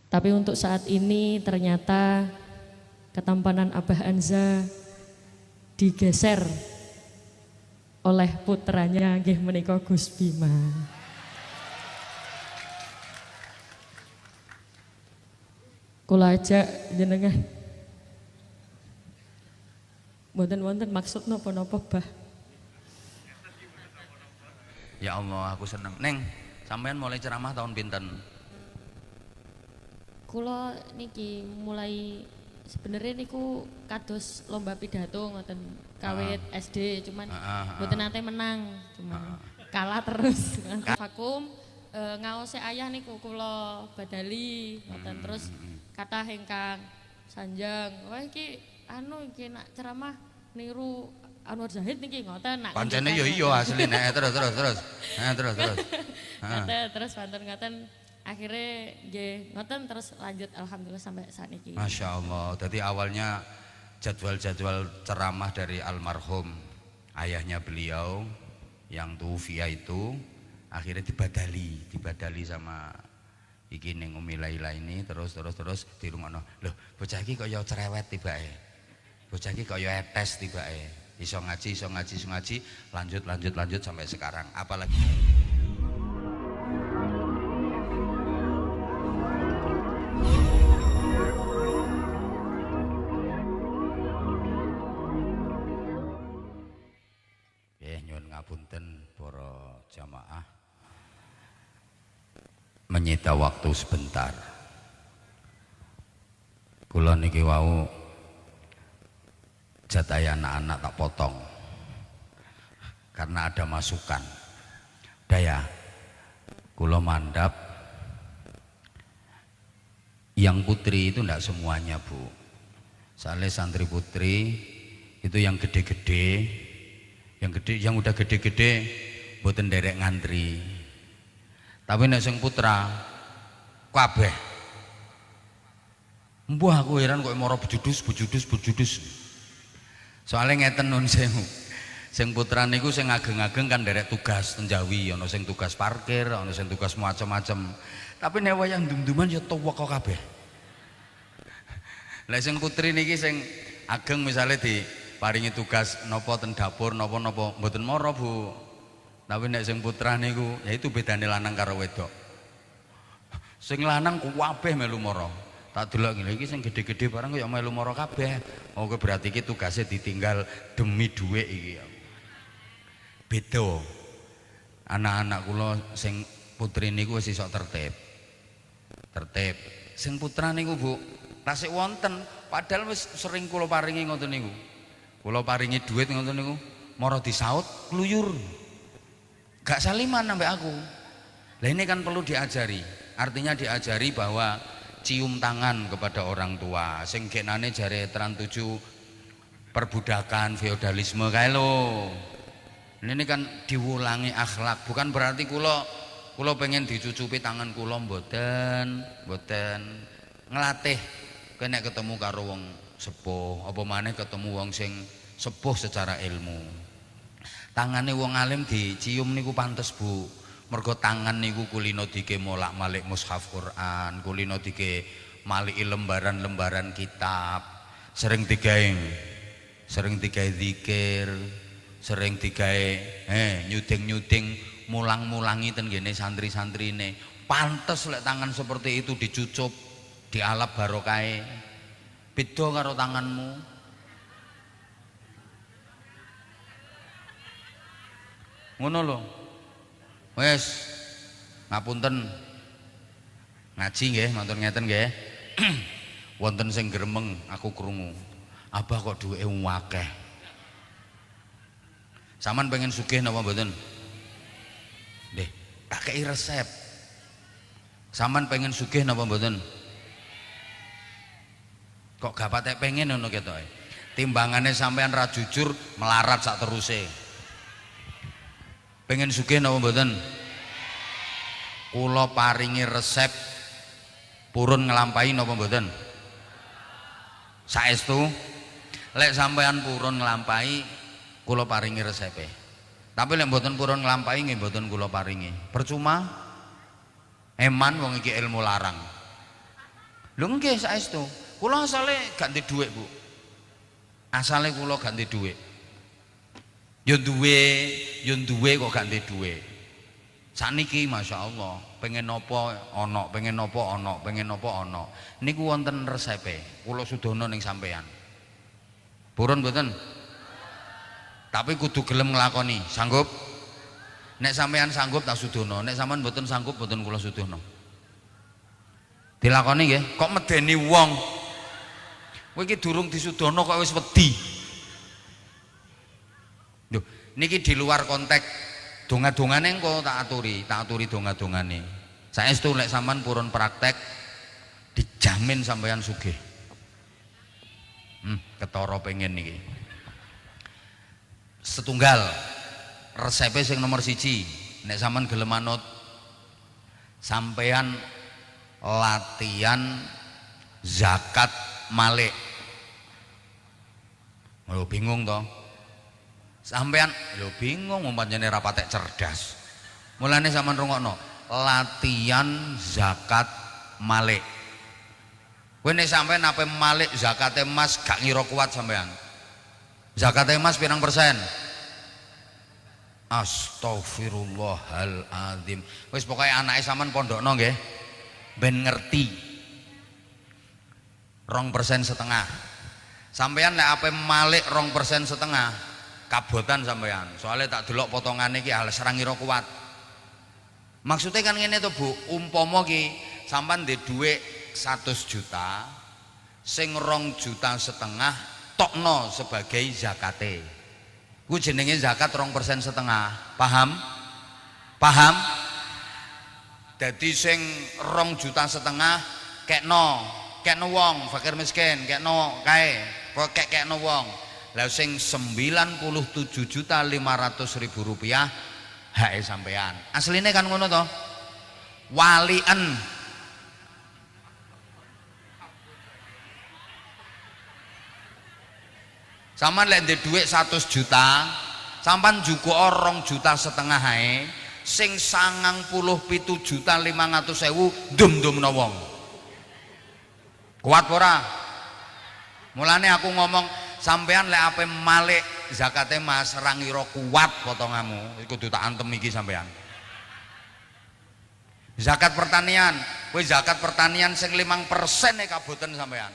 Tapi untuk saat ini ternyata ketampanan Abah Anza digeser oleh putranya nggih menika Gus Bima. Kula ajak jenengan mboten wonten maksud napa-napa, Bah. Ya Allah, aku seneng. Neng, sampean mulai ceramah tahun pinten? Kula niki mulai sebenarnya niku kados lomba pidato ngoten kawit SD, cuman mboten nate menang, cuman kalah terus. Vakum ngaose ayah niku kula badali ngoten terus kathah ingkang sanjang. Wah iki anu iki nak ceramah niru Anwar Zahid niki ngoten nak. Pancene yo iya asline terus. Terus wonten ngoten akhirnya nggih ngoten terus lanjut alhamdulillah sampai saat ini. Masya Allah. Jadi awalnya jadwal-jadwal ceramah dari almarhum ayahnya beliau yang tuwfiya itu akhirnya dibadali sama iki ning Umi Laila ini terus dirungokno. Loh, bocah iki kaya cerewet tibake. Bocah iki kaya etes tibake. Iso ngaji, lanjut sampai sekarang. Apalagi ngapunten para jamaah menyita waktu sebentar. Kula niki wau jatahe anak-anak tak potong karena ada masukan. Daya, kula mandap yang putri itu ndak semuanya, Bu. Soalnya santri putri itu yang gede-gede, yang udah gede-gede mboten nderek ngantri. Tapi nek sing putra kabeh. Mbah aku heran kok mara bejudus. Soalnya ngeten nun sewu. Sing putra niku sing ageng-ageng kan nderek tugas tenjawi, ana sing tugas parkir, ana sing tugas macam-macam. Tapi nek wayang dum-duman ya tuwek kok kabeh. Lah sing putri niki sing ageng misalnya di paringi tugas nopo ten dapur nopo mboten mara, Bu. Tapi nek sing putra niku ya itu bedane lanang karo wedok. Sing lanang kabeh melu mara. Tak delok ngene iki sing gede-gede barang kaya melu mara kabeh. Oh berarti iki tugasnya ditinggal demi dhuwit iki. Beda. Anak-anak kula sing putri niku wis iso tertib. Sing putra niku, Bu, tasik wonten padahal wis sering kula paringi ngoten niku. Kula paringi duit ngoten niku, mara disaut kluyur. Gak saliman sampai aku. Lah ini kan perlu diajari. Artinya diajari bahwa cium tangan kepada orang tua. Sing genane jare Trans 7 perbudakan, feodalisme kae lho. Ini kan diulangi akhlak. Bukan berarti kula pengen dicucupi tangan kula mboten. Ngelatih kena ketemu karo wong sepuh, apa maneh ketemu wong sing sepuh secara ilmu. Tangane wong alim dicium niku pantes, Bu. Mergo tangan niku kulino dike molak-malik mushaf Quran, kulino dike maliki lembaran-lembaran kitab, sering digawe zikir, sering digawe nyuding-nyuding mulang-mulangi ten gene santri-santrine. Pantes lek tangan seperti itu dicucup, dialap barokahe. Beda karo tanganmu. Ngono lho. Wes ngapunten ngaji nggih, matur ngeten nggih. Wonten sing gremeng aku krungu. Abah kok duweke akeh. Saman pengen sugih napa mboten? Nggih, tak kei resep. Saman pengen sugih napa mboten? Kok gak patek pengen ngono ketoke. Timbangane sampean ra jujur melarat sak teruse. Pengen sugih napa mboten? Kula paringi resep purun nglampahi napa mboten? Saestu lek sampean purun nglampahi kula paringi resepe. Tapi lek mboten purun nglampahi nggih mboten kula paringi. Percuma eman wong iki ilmu larang. Lho nggih saestu. Kula asale gak ndek dhuwit, Bu. Asale kula gak ndek dhuwit. Ya duwe kok gak ndek dhuwit. Sakniki masyaallah, pengen napa ana, pengen napa ana, pengen napa ana. Niku wonten resepe. Kula sudono ning sampean. Purun mboten? Tapi kudu gelem nglakoni. Sanggup? Nek sampean sanggup tak sudono, nek sampean mboten sanggup mboten kula sudono. Dilakoni nggih. Kok medeni wong? Kowe iki durung disudono kok wis wedi. Lho, niki di luar konteks donga-dongane engko tak aturi donga-dongane. Saestu lek sampean purun praktek dijamin sampean sugih. Ketara pengen niki. Setunggal resepe sing nomor 1, nek sampean gelem manut sampean latihan zakat malik. Lho bingung toh? Sampean lho bingung umpamane ra patek cerdas. Mulane sampean rungokno, latihan zakat malik. Kowe nek sampean ape malik zakate emas gak ngira kuat sampean. Zakate emas pirang persen? Astagfirullahaladzim. Wis pokoke anake sampean pondokno nggih. Ben ngerti. 2,5%. Sampean lek ape malik 2,5%, kabotan sampean. Soalnya tak delok potongane iki ales ra ngira kuat. Maksudnya kan ngene to, Bu, umpama ki sampean ndek dhuwit 100 juta, sing 2,5 juta tokno sebagai zakate. Ku jenenge zakat 2,5%. Paham? Paham? Dadi sing 2,5 juta kekno wong fakir miskin, kekno kae, kekno wong. Lah sing 97.500.000 rupiah hake sampean. Asline kan ngono to. Walien. Sampeyan lek ndek dhuwit 100 juta, sampean juga 2,5 juta hae, sing 97.500.000 ndum-ndumno wong. Kuat ora? Mulane aku ngomong sampean lek ape malik zakate Mas ra ngira kuat potonganmu, kudu tak antem iki sampean. Zakat pertanian, kowe zakat pertanian sing 5% e kaboten sampean.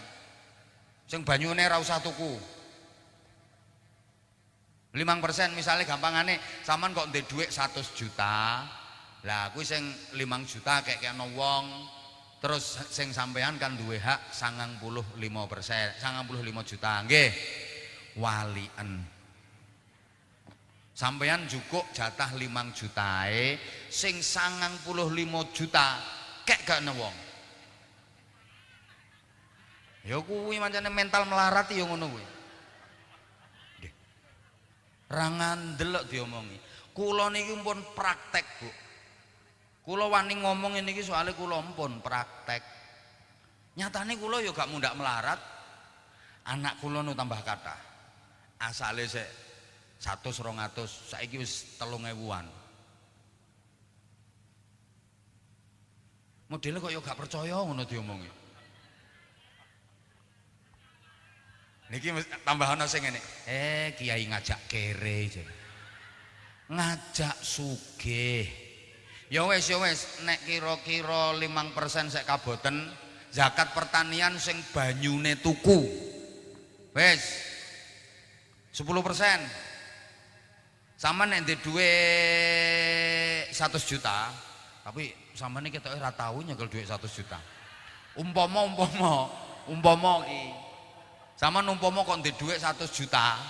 Sing banyune ra usah tuku. 5% misalnya gampangane sampean kok ndek dhuwit 100 juta. Lah kuwi sing 5 juta kekno wong. Terus sing sampean kan duwe hak 95%, 95 juta. Nggih. Walien. Sampean jukuk jatah 5 jutae, sing 95 juta kek gak wong. Ya kuwi mancane mental melarat ya ngono kuwi. Nggih. Ra ngandelok diomongi. Kula niki pun praktek, Bu. Kula wani ngomong ini soalnya kula pun praktek. Nyatane kula ya gak mundak melarat. Anak kula nu tambah kathah. Asale sik 100-200, saiki wis 3.000-an. Modele kok ya gak percaya ngono diomongi. Niki tambah ana sing ngene. Kiai ngajak kere jare. Ngajak sugih. Ya wis nek kira-kira 5% sek kaboten zakat pertanian sing banyune tuku. Wis 10%. Sampeyan nek ndek dhuwit 100 juta, tapi sampeyan iki ketoke ora tau nyekel dhuwit 100 juta. Umpama iki. Sampeyan umpama kok ndek dhuwit 100 juta,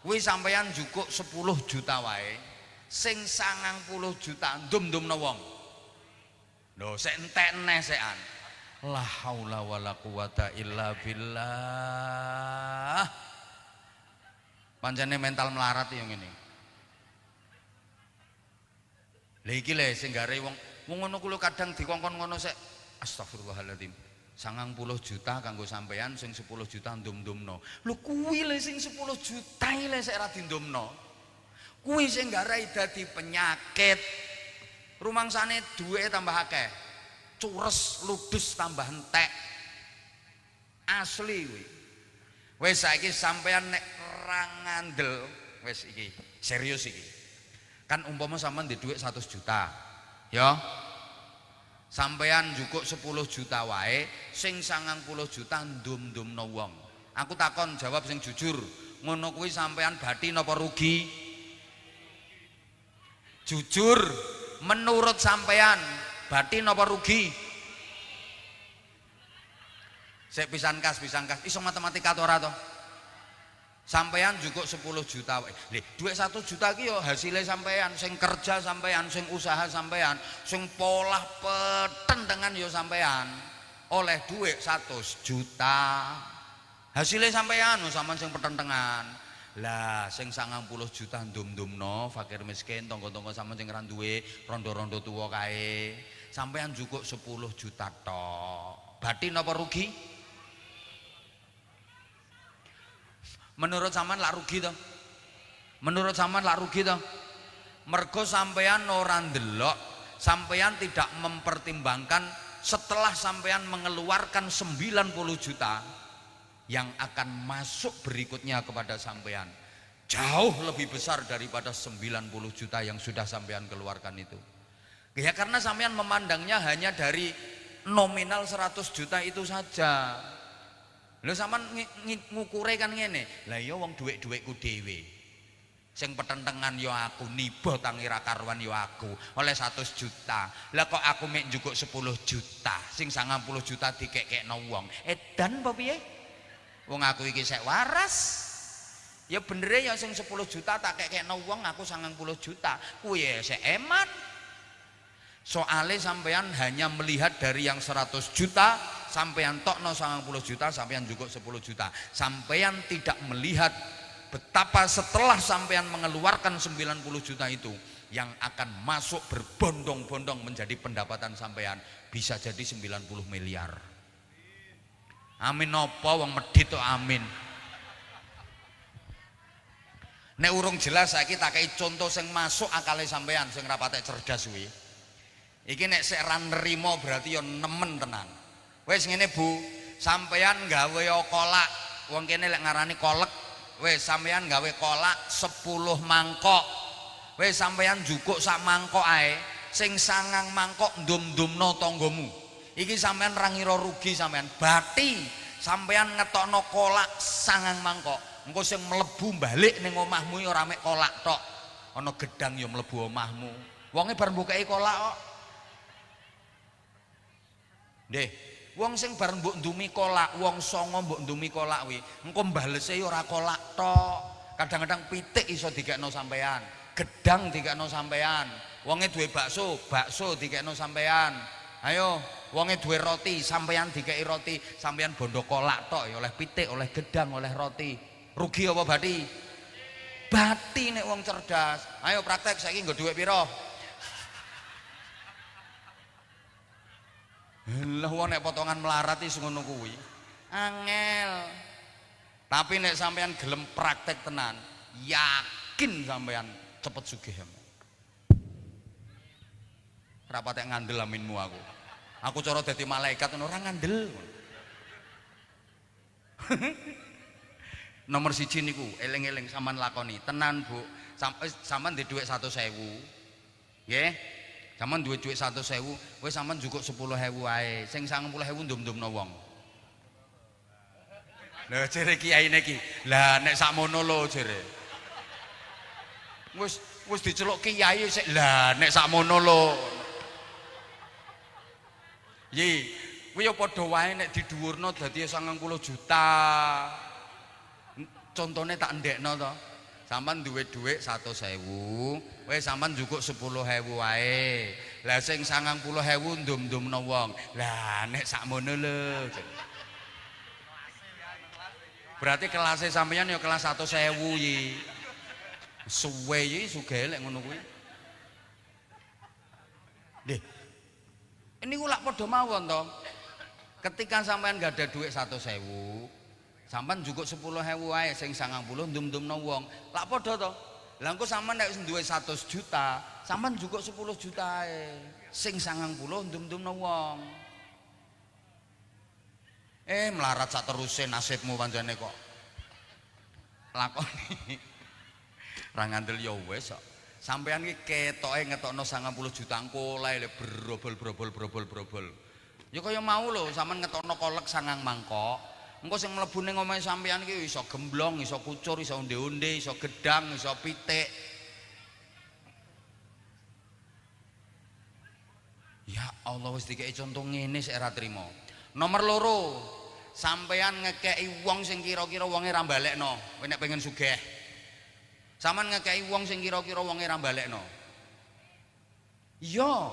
kuwi sampeyan njukuk 10 juta wae. Sing 90 juta ndum-ndumno wong. Lho sik entek neh sekan. La haula wala quwata illa billah. Pancene mental melarat ya ngene. Lha iki lho sing gare wong ngono kuwi kadang dikongkon ngono sik. Astagfirullahaladzim. 90 juta kanggo sampean, sing 10 juta ndum-ndumno. Lho kuwi lho sing 10 juta iki lho sik ra dindumno. Kuwi sing garai dadi penyakit. Rumangsane duwe tambah akeh. Cures ludus tambah entek. asli kuwi. Wis saiki sampean nek ra ngandel wis iki serius iki. Kan umpama sampean di dhuwit 100 juta. Ya. Sampean njukuk 10 juta wae, sing 90 juta ndum-ndumno wong. Aku takon jawab sing jujur. Ngono kuwi sampean bathi napa rugi? Jujur, menurut sampean bathi napa rugi? Sik pisan kas, iso matematika to ora to? Sampean njukuk 10 juta wae. Lho, dhuwit 1 juta ki yo hasile sampean, sing kerja sampean, sing usaha sampean, sing polah petentengan yo sampean. Oleh dhuwit 100 juta. Hasile sampean sampean sing petentengan. Lah sing 90 juta ndum-ndumno fakir miskin tangga-tangga sampean sing ra duwe, rondo-rondo tuwa kae. Sampean njukuk 10 juta tok. Bathi napa rugi? Menurut sampean lak rugi to? Menurut sampean lak rugi to? Mergo sampean ora ndelok, sampean tidak mempertimbangkan setelah sampean mengeluarkan 90 juta yang akan masuk berikutnya kepada sampean jauh lebih besar daripada 90 juta yang sudah sampean keluarkan itu. Ya karena sampean memandangnya hanya dari nominal 100 juta itu saja. Lho sampean ngukure kan ngene. Lah iya wong dhuwit-dhuwitku dhewe. Sing petentengan ya aku, nibo tangi ra karuan ya aku. Oleh 100 juta. Lah kok aku mek njukuk 10 juta. Sing 90 juta dikekekno wong. Edan apa piye? Wong aku iki sek waras. Ya bener ya sing 10 juta tak kekekno wong aku 90 juta. Kuwi ya sek eman. Soale sampean hanya melihat dari yang 100 juta, sampean tokno 90 juta, sampean juga 10 juta. Sampean tidak melihat betapa setelah sampean mengeluarkan 90 juta itu yang akan masuk berbondong-bondong menjadi pendapatan sampean bisa jadi 90 miliar. Amin apa wong medhit to amin. Nek urung jelas saiki tak kei contoh sing masuk akale sampean sing ra patek cerdas kuwi. Iki nek sik ra nrimo berarti ya nemen tenan. Wis ngene Bu, sampean gawe kolak. Wong kene lek ngarani kolek. Wis sampean gawe kolak 10 mangkok. Wis sampean njukuk sak mangkok ae, sing 9 mangkok ndum-ndumno tanggamu. Iki sampean ra ngira rugi sampean. Bathi sampean ngetokno kolak 9 mangkok. Engko sing mlebu balik ning omahmu ya ora mek kolak tok. Ana gedang ya mlebu omahmu. Wonge bar mbukeki kolak kok. Nggih, wong sing bar mbok ndumi kolak, wong songo mbok ndumi kolak kuwi, engko mbalese ya ora kolak tok. Kadang-kadang pitik iso dikekno sampean, gedang dikekno sampean. Wonge duwe bakso, bakso dikekno sampean. Ayo, wonge duwe roti, sampean dikeki roti, sampean bondo kolak tok ya oleh pitik, oleh gedang, oleh roti. Rugi apa bathi? Bathi nek wong cerdas. Ayo praktek saiki nggo dhuwit pira? Lah wong nek potongan melarat is ngono kuwi. Angel. Tapi nek sampean gelem praktek tenan, yakin sampean cepet sugih. Ora patek ngandel aminmu aku. Aku cara dadi malaikat ora ngandel. Nomor 1 niku eling-eling sampean lakoni. Tenan, Bu. Sampean di dhuwit 100.000. Nggih. Sampeyan duwe dhuwit 100.000, wis sampeyan njukuk 10.000 ae. Sing 90.000 ndum-ndumno wong. Lha jere kiyaine iki. Lah nek sakmono lho jere. Wis diceluk kiai sik. Lah nek sakmono lho. Yi, kuwi ya padha wae nek didhuwurno dadi 90 juta. Contone tak ndekno to. Sampeyan duwe dhuwit 100.000, wis sampeyan njukuk 10.000 wae. Lah sing 90.000 ndum-ndumno wong. Lah nek sakmono lho. Berarti kelasé sampeyan ya kelas 100.000 yi. Suwe yi sugih lek ngono kuwi. Nggih. Niku lak padha mawon to. Ketika sampeyan gak ada dhuwit 100.000, sampean njukuk 10.000 wae sing 90 ndum-ndumno wong. Lak padha to. Lah engko sampean nek duwe 100 juta, sampean njukuk 10 juta ae. Sing 90 ndum-ndumno wong. Melarat sak teruse nasibmu pancene kok. Lakoni. Ra ngandel ya wis kok. Sampeyan iki ketoke ngetokno 90 juta engko lae brobol. Ya kaya mau lho sampean ngetokno kolek 9 mangkok. Engko sing mlebu ning omahe sampeyan iki iso gemblong, iso kucur, iso onde-onde, iso gedang, iso pitik. Ya Allah wis dikeki contoh ngene sik ra trimo. Nomor 2, sampeyan ngekeki wong sing kira-kira wonge ra balekno, kowe nek pengen sugih. Sampeyan ngekeki wong sing kira-kira wonge ra balekno. Iya.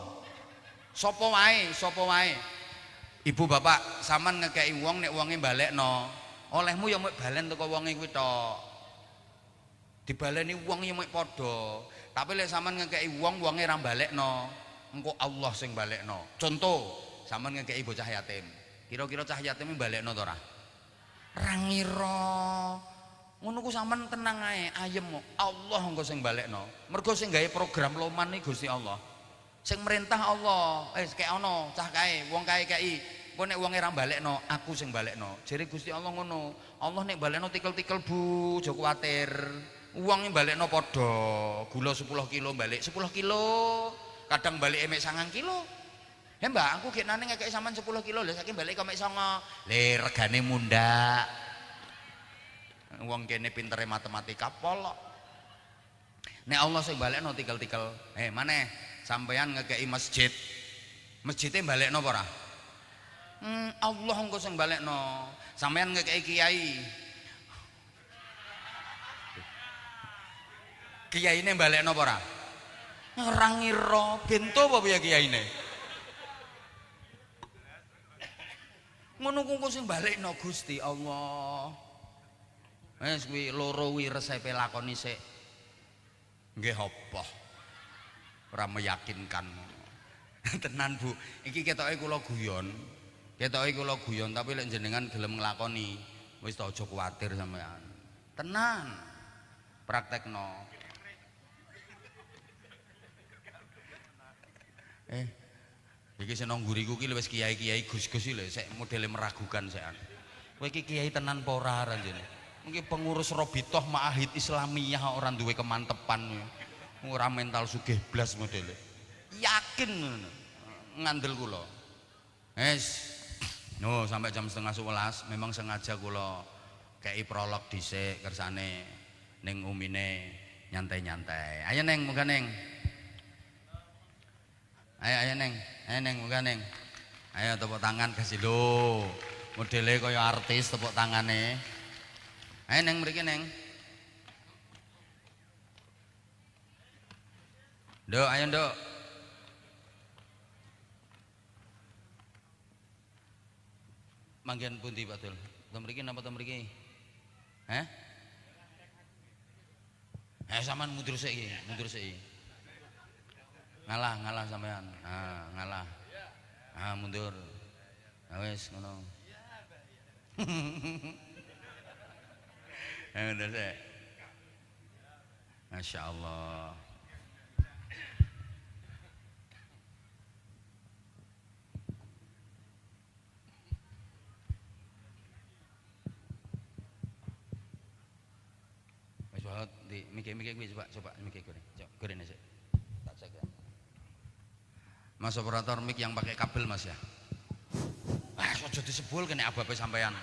Sapa wae. Ibu bapak, sampeyan ngekeki wong nek wonge balekno, olehmu ya mek balen teko wonge kuwi tok. Dibaleni wong ya mek padha. Tapi lek sampeyan ngekeki wong wonge ra balekno, engko Allah sing balekno. Contoh, sampeyan ngekeki bocah yatim. Kira-kira cah yatim balekno to ora? Ra ngira. Ngono ku sampean tenang ae, ayem Allah engko sing balekno. Mergo sing gawe program loman iki Gusti Allah. Sing merintah Allah. Kek ono cah kae, wong kae kei. Engko nek wonge ra balekno, aku sing balekno. Jere Gusti Allah ngono. Allah nek balekno tikel-tikel Bu, aja kuwatir. Wong balekno padha. Gula 10 kilo balik 10 kilo. Kadang balik mek 9 kilo. Mbak, aku gek nane ngekeki sampean 10 kilo lho, saiki balik kok mek 9. Le regane mundak. Wong kene pintere matematika polok. Nek Allah sing balekno tikel-tikel. Maneh sampeyan ngekeki masjid. Masjide balekno apa ora? Allah engko sing balekno. Sampeyan ngekeki kiai. Kiyaine balekno apa ora? Ora ngira bento apa piye kiyaine? Ngono ku sing balekno Gusti Allah. Wis kuwi loro kuwi resepe lakoni sik. Nggih apa? Ora meyakinkan. Tenan Bu, iki ketoke kula guyon. Tapi lek jenengan gelem nglakoni, wis ta aja kuwatir sampean. Tenan. Praktekno. Iki sing nang nguriku ki wis kiai-kiai gus-gus iki lho sik modele meragukan sekan. Kowe iki kiai tenan apa ora ranjene? Mungkin pengurus Robitoh Ma'ahid Islamiyah orang duwe kemantepan ora mental sugih blas modele yakin ngandel kula no sampai jam 10:30 memang sengaja kula kei prolog dhisik kersane ning umine nyantai-nyantai ayo neng muga neng ayo neng muga neng ayo tepuk tangan kasih lho modele kaya artis tepuk tangane. Ayo neng mriki neng. Nduk, ayo nduk. Manggen pundi Pak Dul? Ta mriki napa ta mriki? Sampean mundur sik iki. Ngalah sampean. Ngalah. Mundur. Wis ngono. Udah deh. Masya Allah. Coba di mikir-mikir gue coba mikir gue. Coba gue sih. Tak cek ya. Mas operator mic yang pakai kabel Mas ya. Ojo disebul kena ababe sampean.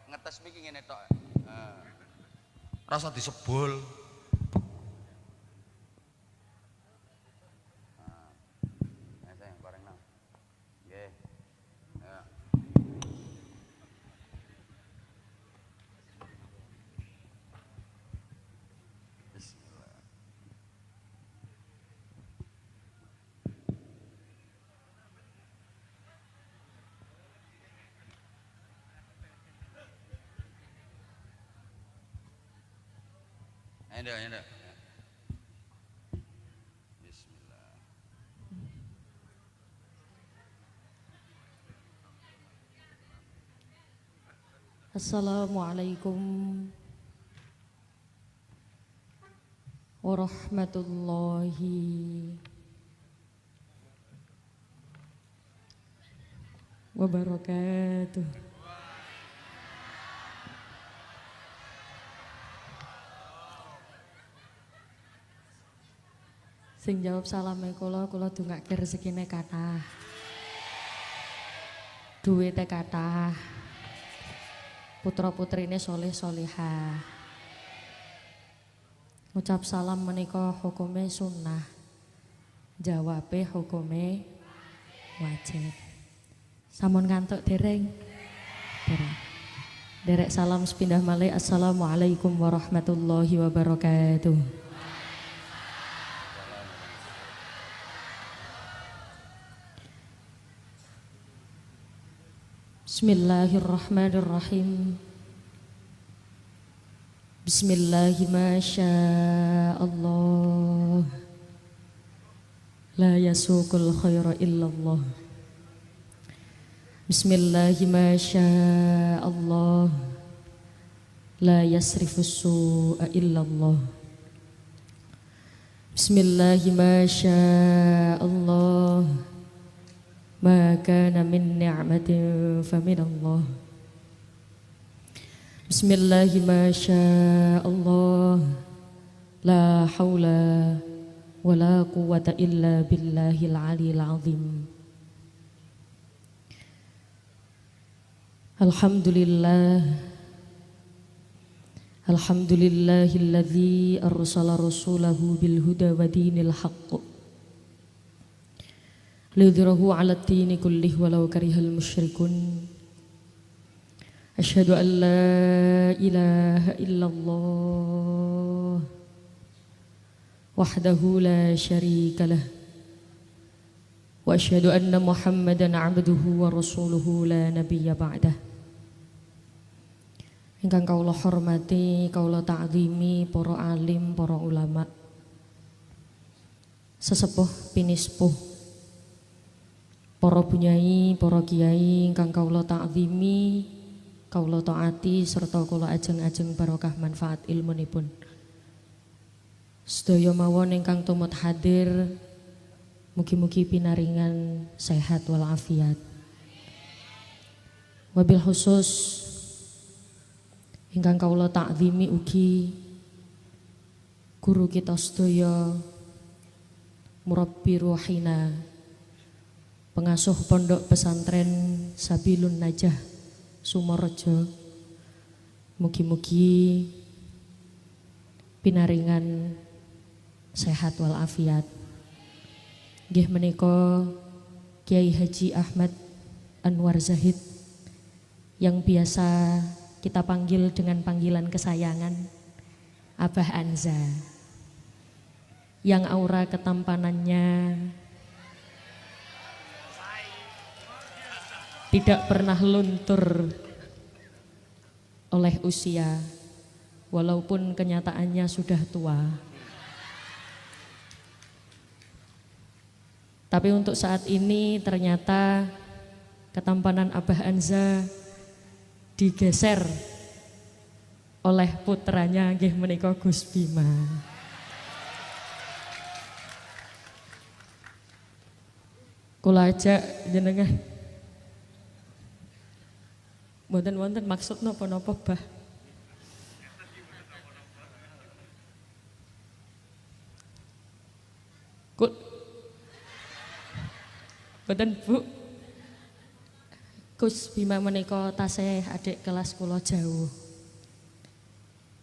Ngetes miki ngene tok. Rasa disebul. Saya bareng nang. Nggih. Ya. Bismillah. Ada. Bismillah. Assalamualaikum warahmatullahi wabarakatuh. Sing jawab salame kula dongake rezekine kathah. Duwite kathah. Putra-putrine soleh solihah. Ngucap salam menika hukume sunnah. Jawabe hukume wajib. Sampun ngantuk dereng? Dereng. Derek salam sepindah malih. Assalamualaikum warahmatullahi wabarakatuh. Bismillahirrahmanirrahim. Bismillahi masyaallah. La yasuqul khaira illallah. Bismillahi masyaallah. La yasrifus su'a illallah. Bismillahi masyaallah. Ma kana min ni'matin faminallah. Bismillahi masyaallah. La haula wa la quwwata illa billahil aliyil azim. Alhamdulillah. Alhamdulillahilladzi arsala rasulahu bil huda wa dinil haqq. Lidhirahu ala dini kullih walau karihal musyrikun. Asyhadu an la ilaha illallah wahdahu la syarika lah. Wa asyhadu anna Muhammadan abduhu wa rasuluhu la nabiyya ba'dah. Ingkang kaula hormati, kaula ta'zimi para alim, para ulama, sesepuh pinispuh, para bunyai, para kiai ingkang kaula ta'zimi, kaula taati serta kula ajeng-ajeng barokah manfaat ilmunipun. Sedaya mawon ingkang tumut hadir, mugi-mugi pinaringan sehat walafiat. Wabil khusus ingkang kaula ta'zimi ugi guru kita sedaya, murabbi ruhina, pengasuh pondok pesantren Sabilun Najah Sumorejo, mugi-mugi pinaringan sehat walafiat. Nggih menika Kiai Haji Ahmad Anwar Zahid yang biasa kita panggil dengan panggilan kesayangan Abah Anza, yang aura ketampanannya tidak pernah luntur oleh usia, walaupun kenyataannya sudah tua. Tapi untuk saat ini ternyata ketampanan Abah Anza digeser oleh putranya nggih menika Gus Bima. Kula ajak jenengan wonten maksud napa-napa Bah. Kul Boten Bu. Gus Bima menika tasih adik kelas kula jauh.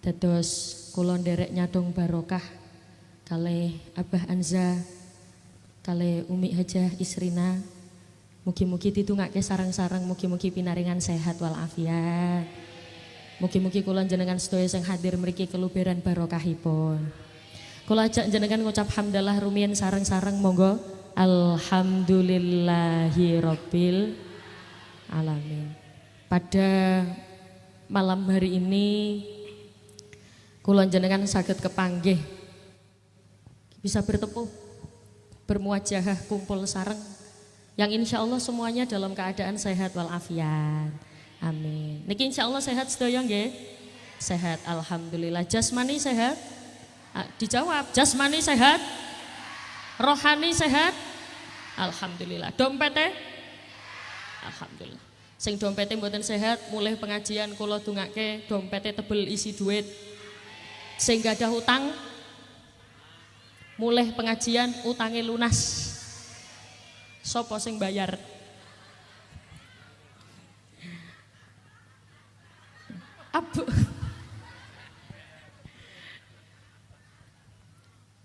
Dados kula nderek nyadong barokah kalih Abah Anza, kalih Umi Hajah Isrina. Mugi-mugi ditungake sareng-sareng, mugi-mugi pinaringan sehat walafiat. Mugi-mugi kula jenengan sedaya sing hadir mriki keluberan barokahipun. Kula ajak jenengan ngucap hamdalah rumiyin sareng-sareng, monggo. Alhamdulillahirabbil alamin. Pada malam hari ini kula jenengan saged kepanggih bisa bertemu, bermuajahah, kumpul sareng, yang insya Allah semuanya dalam keadaan sehat walafiat. Amin. Niki insyaallah sehat sedaya nggih? Sehat, alhamdulillah. Jasmani sehat? Dijawab, jasmani sehat? Rohani sehat? Alhamdulillah. Dompete? Alhamdulillah. Sing dompete mboten sehat, mulai pengajian kula dongake dompete tebel isi duit. Sing gadah utang, mulai pengajian utange lunas. Sopo sing bayar? Abu.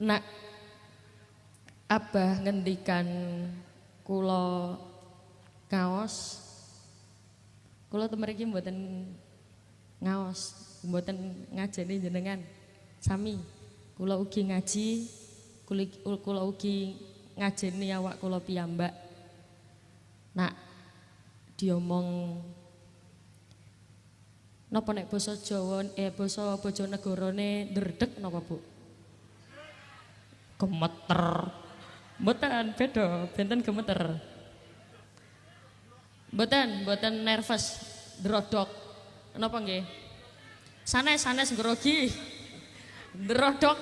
Nak Abah ngendikan kula ngaos, kula temeriki mboten ngaos, mboten ngajeni jenengan. Sami kula ugi ngaji, kula ugi ngajeni awak kula piyambak. Nak diomong napa nek basa Jawa basa Bojonegarane ndredeg napa Bu? Gemeter. Mboten beda, benten gemeter. Mboten nervous, ndrodok. Napa nggih? Sanes grogi. Ndrodok.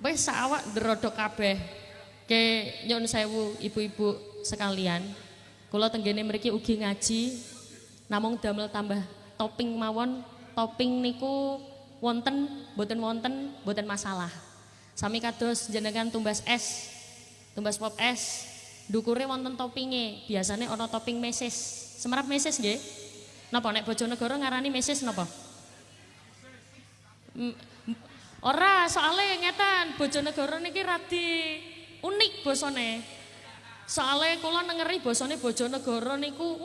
Wis awak ndrodok kabeh. Ke nyun sewu ibu-ibu sekalian. Kula tenggene mriki ugi ngaji namung damel tambah topping mawon. Topping niku wonten, mboten masalah. Sami kados jenengan tumbas es, tumbas pop es, ndukure wonten toppinge. Biasane ana topping meses. Semerap meses nggih? Napa nek Bojonegoro ngarani meses napa? Ora, soalnya ngeten Bojonegoro niki radi unik bosone. Soalnya kula nengeri bosone Bojonegoro niku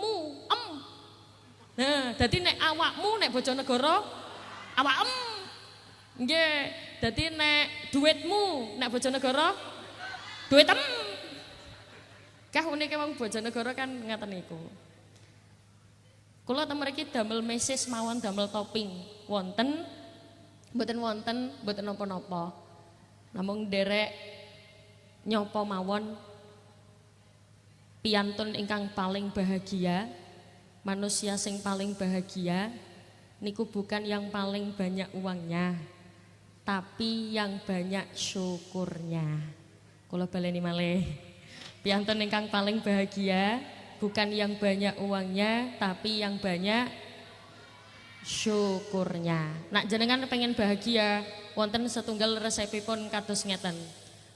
Nah, dadi nek awakmu nek Bojonegoro awak nggih. Dadi nek duitmu nek Bojonegoro duit Kah unike wong Bojonegoro kan ngaten niku. Kula temeriki damel meses mawon damel topping wonten mboten napa-napa. Namung derek nyopo mawon piyantun ingkang paling bahagia, manusia sing paling bahagia niku bukan yang paling banyak uangnya, tapi yang banyak syukurnya. Kula baleni malih. Piyantun ingkang paling bahagia bukan yang banyak uangnya, tapi yang banyak syukurnya. Nak jenengan pengen bahagia, wonten setunggal resepipun kados ngeten.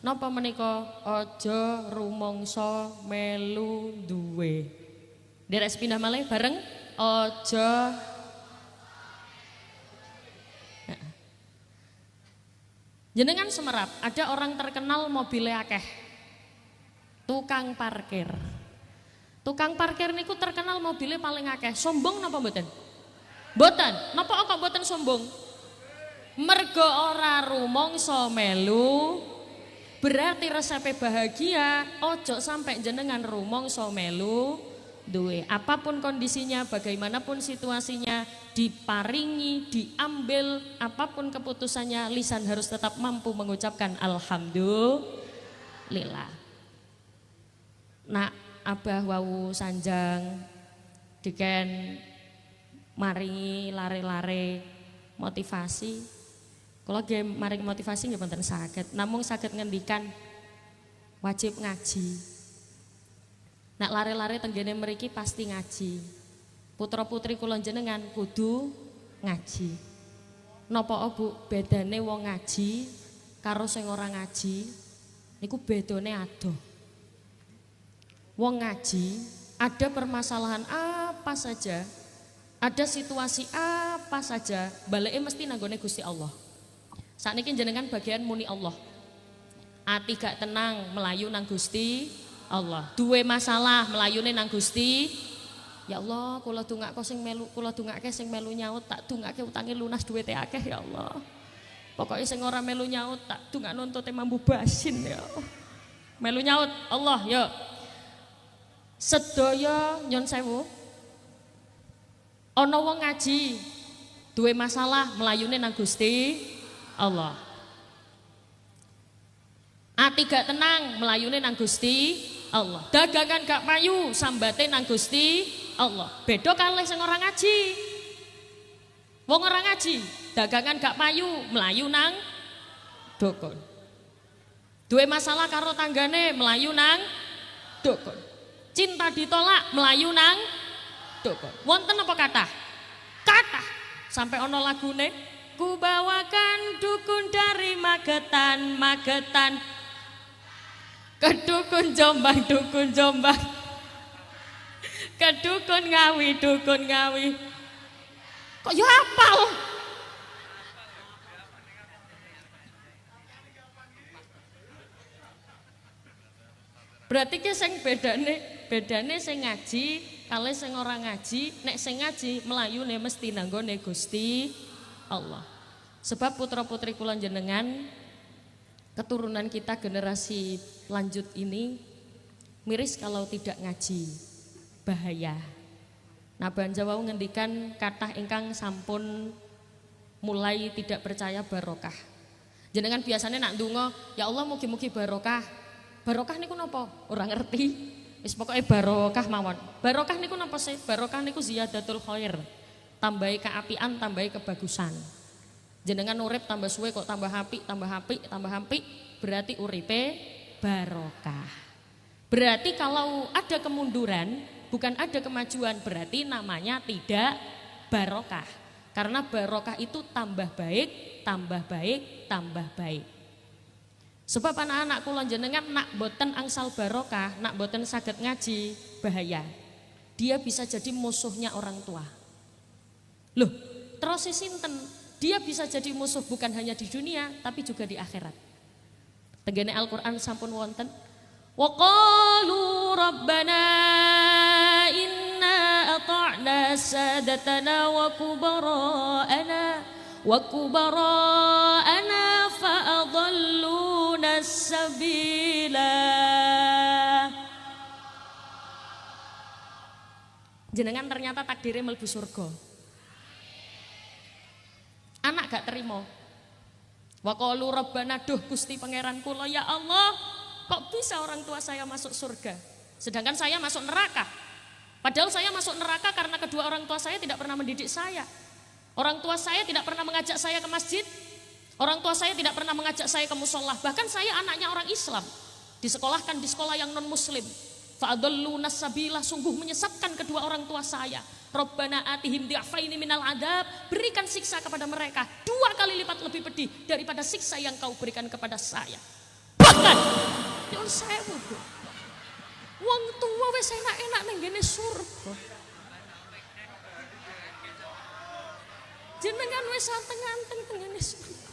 Napa menika aja rumangsa melu duwe. Derek sepindah malih bareng aja jenengan semerap, ada orang terkenal mobilnya akeh. Tukang parkir. Tukang parkir niku terkenal mobilnya paling akeh. Sombong napa mboten? Mboten. Napa kok mboten sombong? Mergo ora rumangsa melu. Berarti resepe bahagia ojo sampai jenengan rumangsa melu duwe. Apapun kondisinya, bagaimanapun situasinya, diparingi, diambil, apapun keputusannya, lisan harus tetap mampu mengucapkan alhamdulillah. Nak Abah wau sanjang diken maringi lare-lare motivasi. Kalau nggih maringi motivasi nggih mboten saged, namung saged ngendikan wajib ngaji. Nak lare-lare tenggene mriki pasti ngaji. Putra-putri kula jenengan kudu ngaji. Napa Bu bedane wong ngaji karo sing ora ngaji? Niku bedane adoh. Wong ngaji ada permasalahan apa saja, ada situasi apa saja, baleke mesti nanggone Gusti Allah. Sakniki jenengan bagian muni Allah. Ati gak tenang melayu nang Gusti Allah. Duwe masalah melayune nang Gusti. Ya Allah, kula dongake sing melu nyaut, tak dongake utange lunas duwite akeh ya Allah. Pokoknya sing ora melu nyaut tak dongak nuntute mambu basin ya. Melu nyaut Allah ya. Sedaya nyon sewu. Ana wong ngaji duwe masalah melayune nang Gusti Allah. Ati gak tenang melayune nang Gusti Allah. Dagangan gak payu sambate nang Gusti Allah. Beda kalih sing ora ngaji. Wong ora ngaji, dagangan gak payu, melayu nang dukun. Duwe masalah karo tanggane, melayu nang dukun. Cinta ditolak, melayu nang dukun. Wonten apa kathah? Kathah. Sampai ono lagune, ku bawakan dukun dari Magetan, Magetan. Ke dukun Jombang, dukun Jombang. Ke dukun Ngawi, dukun Ngawi. Kok yo hafal? Berarti ki sing bedane sing ngaji kalih sing ora ngaji, nek sing ngaji melayune mesti nanggone Gusti Allah. Sebab putra-putri kula jenengan keturunan kita generasi lanjut ini miris kalau tidak ngaji. Bahaya. Nah Banjawa ngendikan kathah ingkang sampun mulai tidak percaya barokah. Jenengan biasanya nak ndonga, ya Allah mugi-mugi barokah. Barokah niku napa? Ora ngerti. Wis pokoke barokah mawon. Barokah niku napa sih? Barokah niku ziyadatul khair. Tambahi keapian, tambahi kebagusan. Jenengan urip tambah suwe kok tambah apik, tambah apik, tambah apik, berarti uripe barokah. Berarti kalau ada kemunduran bukan ada kemajuan, berarti namanya tidak barokah. Karena barokah itu tambah baik, tambah baik, tambah baik. Sebab anak-anak kula jenengan nak boten angsal barokah, nak boten saged ngaji, bahaya. Dia bisa jadi musuhnya orang tua. Loh, terus sinten? Dia bisa jadi musuh bukan hanya di dunia, tapi juga di akhirat. Tenggene Al-Qur'an sampun wonten. Wa qalu rabbana inna ata'na sadatana wa kubara'ana fa'adalluna sabila. Jenengan ternyata takdirnya mlebu surga. Anak gak terima. Wa qalu rabbana, duh Gusti pangeran kula, ya Allah, kok bisa orang tua saya masuk surga sedangkan saya masuk neraka? Padahal saya masuk neraka karena kedua orang tua saya tidak pernah mendidik saya. Orang tua saya tidak pernah mengajak saya ke masjid. Orang tua saya tidak pernah mengajak saya ke musholah. Bahkan saya anaknya orang Islam, disekolahkan di sekolah yang non muslim. Fa'adalluna sabila, sungguh menyesatkan kedua orang tua saya. Rabbana atihim di'afaini minal adab, berikan siksa kepada mereka 2 kali lipat lebih pedih daripada siksa yang kau berikan kepada saya. Bahkan nyuwun sewu, wong tua wis enak-enak nang ngene surga. Jenengan wis anteng-anteng teng ngene surga.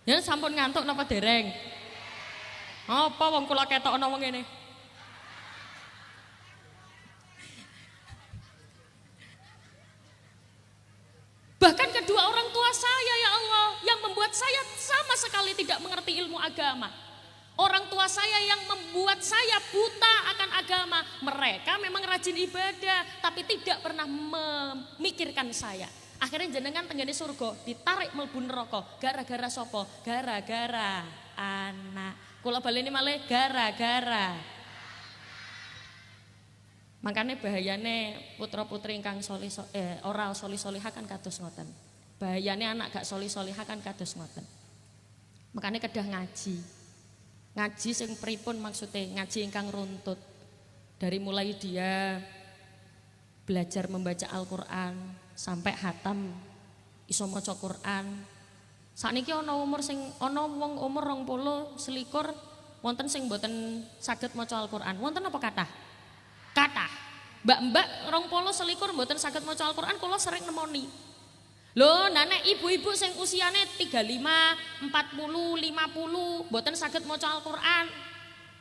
Ya sampun ngantuk napa dereng? Apa wong kula ketok ana wong ngene? Bahkan kedua orang tua saya ya Allah yang membuat saya sama sekali tidak mengerti ilmu agama. Orang tua saya yang membuat saya buta akan agama. Mereka memang rajin ibadah tapi tidak pernah memikirkan saya. Akhirnya jenengan tenggene surga ditarik mlebu neraka gara-gara sapa? Gara-gara anak. Kula baleni malih gara-gara. Makanya bahayane putra-putri ingkang ora solih-solihah kan kados ngoten. Bahayane anak gak solih-solihah kan kados ngoten. Makanya kedah ngaji. Ngaji sing pripun maksudnya? Ngaji ingkang runtut. Dari mulai dia belajar membaca Al-Qur'an sampai hatam iso maca Quran. Sakniki ana wong umur 20 selikur wonten sing mboten saged maca Al-Qur'an. Wonten apa kathah? Kathah. Mbak-mbak 20 selikur mboten saged maca Al-Qur'an kula sering nemoni. Lho, nek ibu-ibu sing usiane 35, 40, 50 mboten saged maca Al-Qur'an.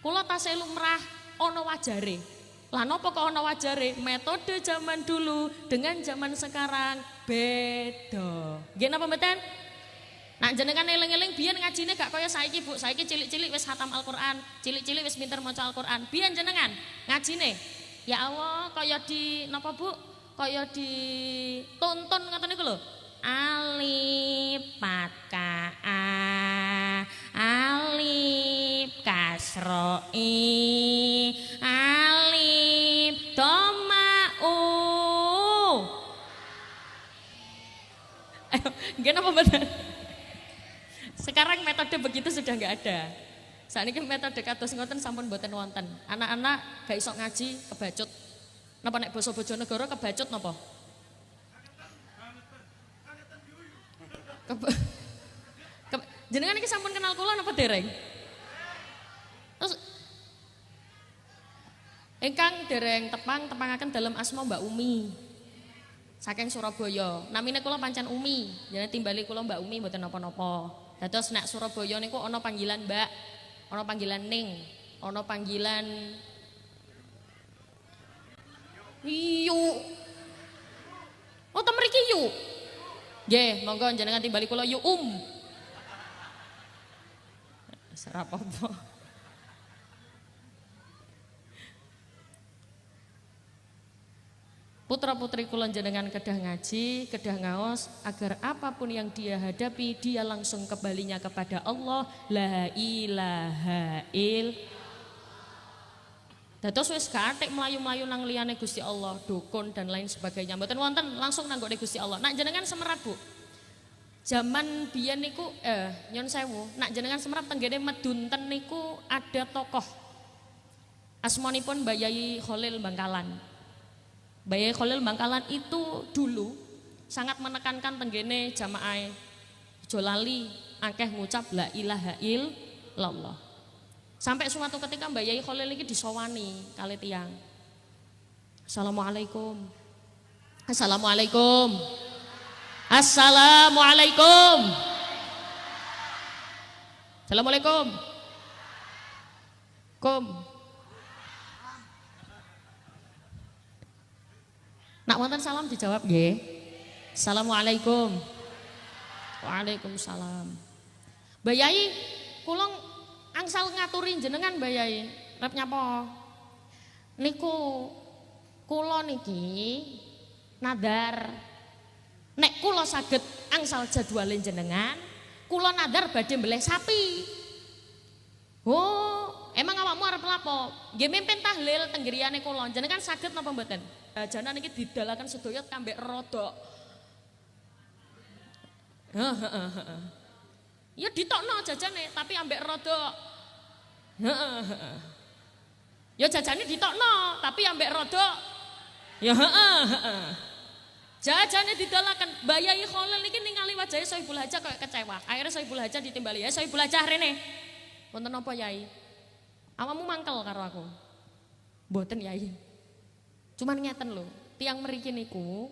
Kula tasih lumrah ana wajare. Lah napa kok ana wajare? Metode zaman dulu dengan zaman sekarang beda. Nggih napa mboten? Nak jenengan eling-eling biyen ngajine gak kaya saiki, Bu. Saiki cilik-cilik wis khatam Al-Qur'an, cilik-cilik wis pinter maca Al-Qur'an. Biyen jenengan ngajine, ya Allah kaya di napa Bu? Kaya dituntun monoton ngoten niku lho. Alif fathah a, alif kasro i, alif dhamma u. Ayo, nggih napa mboten? Sekarang metode begitu sudah nggak ada. Saat ini metode kados ngoten sampun mboten wonten. Anak-anak gak iso ngaji kebacut. Napa nek basa Bojonegoro kebacut napa? Jenengan iki sampun kenal kula napa dereng? Terus ingkang dereng tepangaken dalam asma Mbak Umi. Saking Surabaya. Namine kula pancen Umi. Jenenge timbali kula Mbak Umi mboten napa-napa. Dados nek Surabaya niku ana panggilan Mbak, ana panggilan Ning, ana panggilan Yu. Oh, ta mriki Yu. Nggih, monggo jenengan timbali kula Yu Serap apa? Putra-putri kula jenengan kedah ngaji, kedah ngaos agar apapun yang dia hadapi dia langsung kembalinya kepada Allah. La ilaha illallah. Dados wis kathik mlayu-mlayu nang liyane Gusti Allah, dukun dan lain sebagainya. Mboten wonten langsung nang nggone Gusti Allah. Nak jenengan semerap, Bu. Zaman biyen niku nyon sewu, nak jenengan semerap tenggene Medunten niku ada tokoh. Asmanipun Mbah Yai Khalil Bangkalan. Mbah Yai Khalil Bangkalan itu dulu sangat menekankan tenggene jamaah Jolali akeh ngucap la ilaha illallah. Sampai suatu ketika Mbah Yai Khalil iki disowani kali tiyang. Assalamualaikum. Assalamualaikum. Assalamualaikum. Assalamualaikum. Nak wonten salam dijawab nggih. Assalamualaikum. Waalaikumsalam. Mbah Yai, kula angsal ngaturin jenengan Mbah Yai. Rep nyapa? Niku kula niki nadar nek kula saged angsal jadwale jenengan, kula nadar badhe mbeleh sapi. Oh, emang awakmu arep lapo? Nggih mimpin tahlil teng griyane kula. Jenengan saged napa mboten? Jajanan iki didalaken sedaya kambek rodok. Ya ditokno jajane tapi ambek rodok. Ya jajane ditokno tapi ambek rodok. Ya jajane didalaken. Mbah Yai Khalil niki ningali wajahe Sohibul Hajah koyo kecewa. Akhirnya Sohibul Hajah ditimbali, "Ya Sohibul Hajah rene." Wonten apa Yai? Awakmu mangkel karo aku. Mboten Yai. Cuman ngeten lho, tiang mriki niku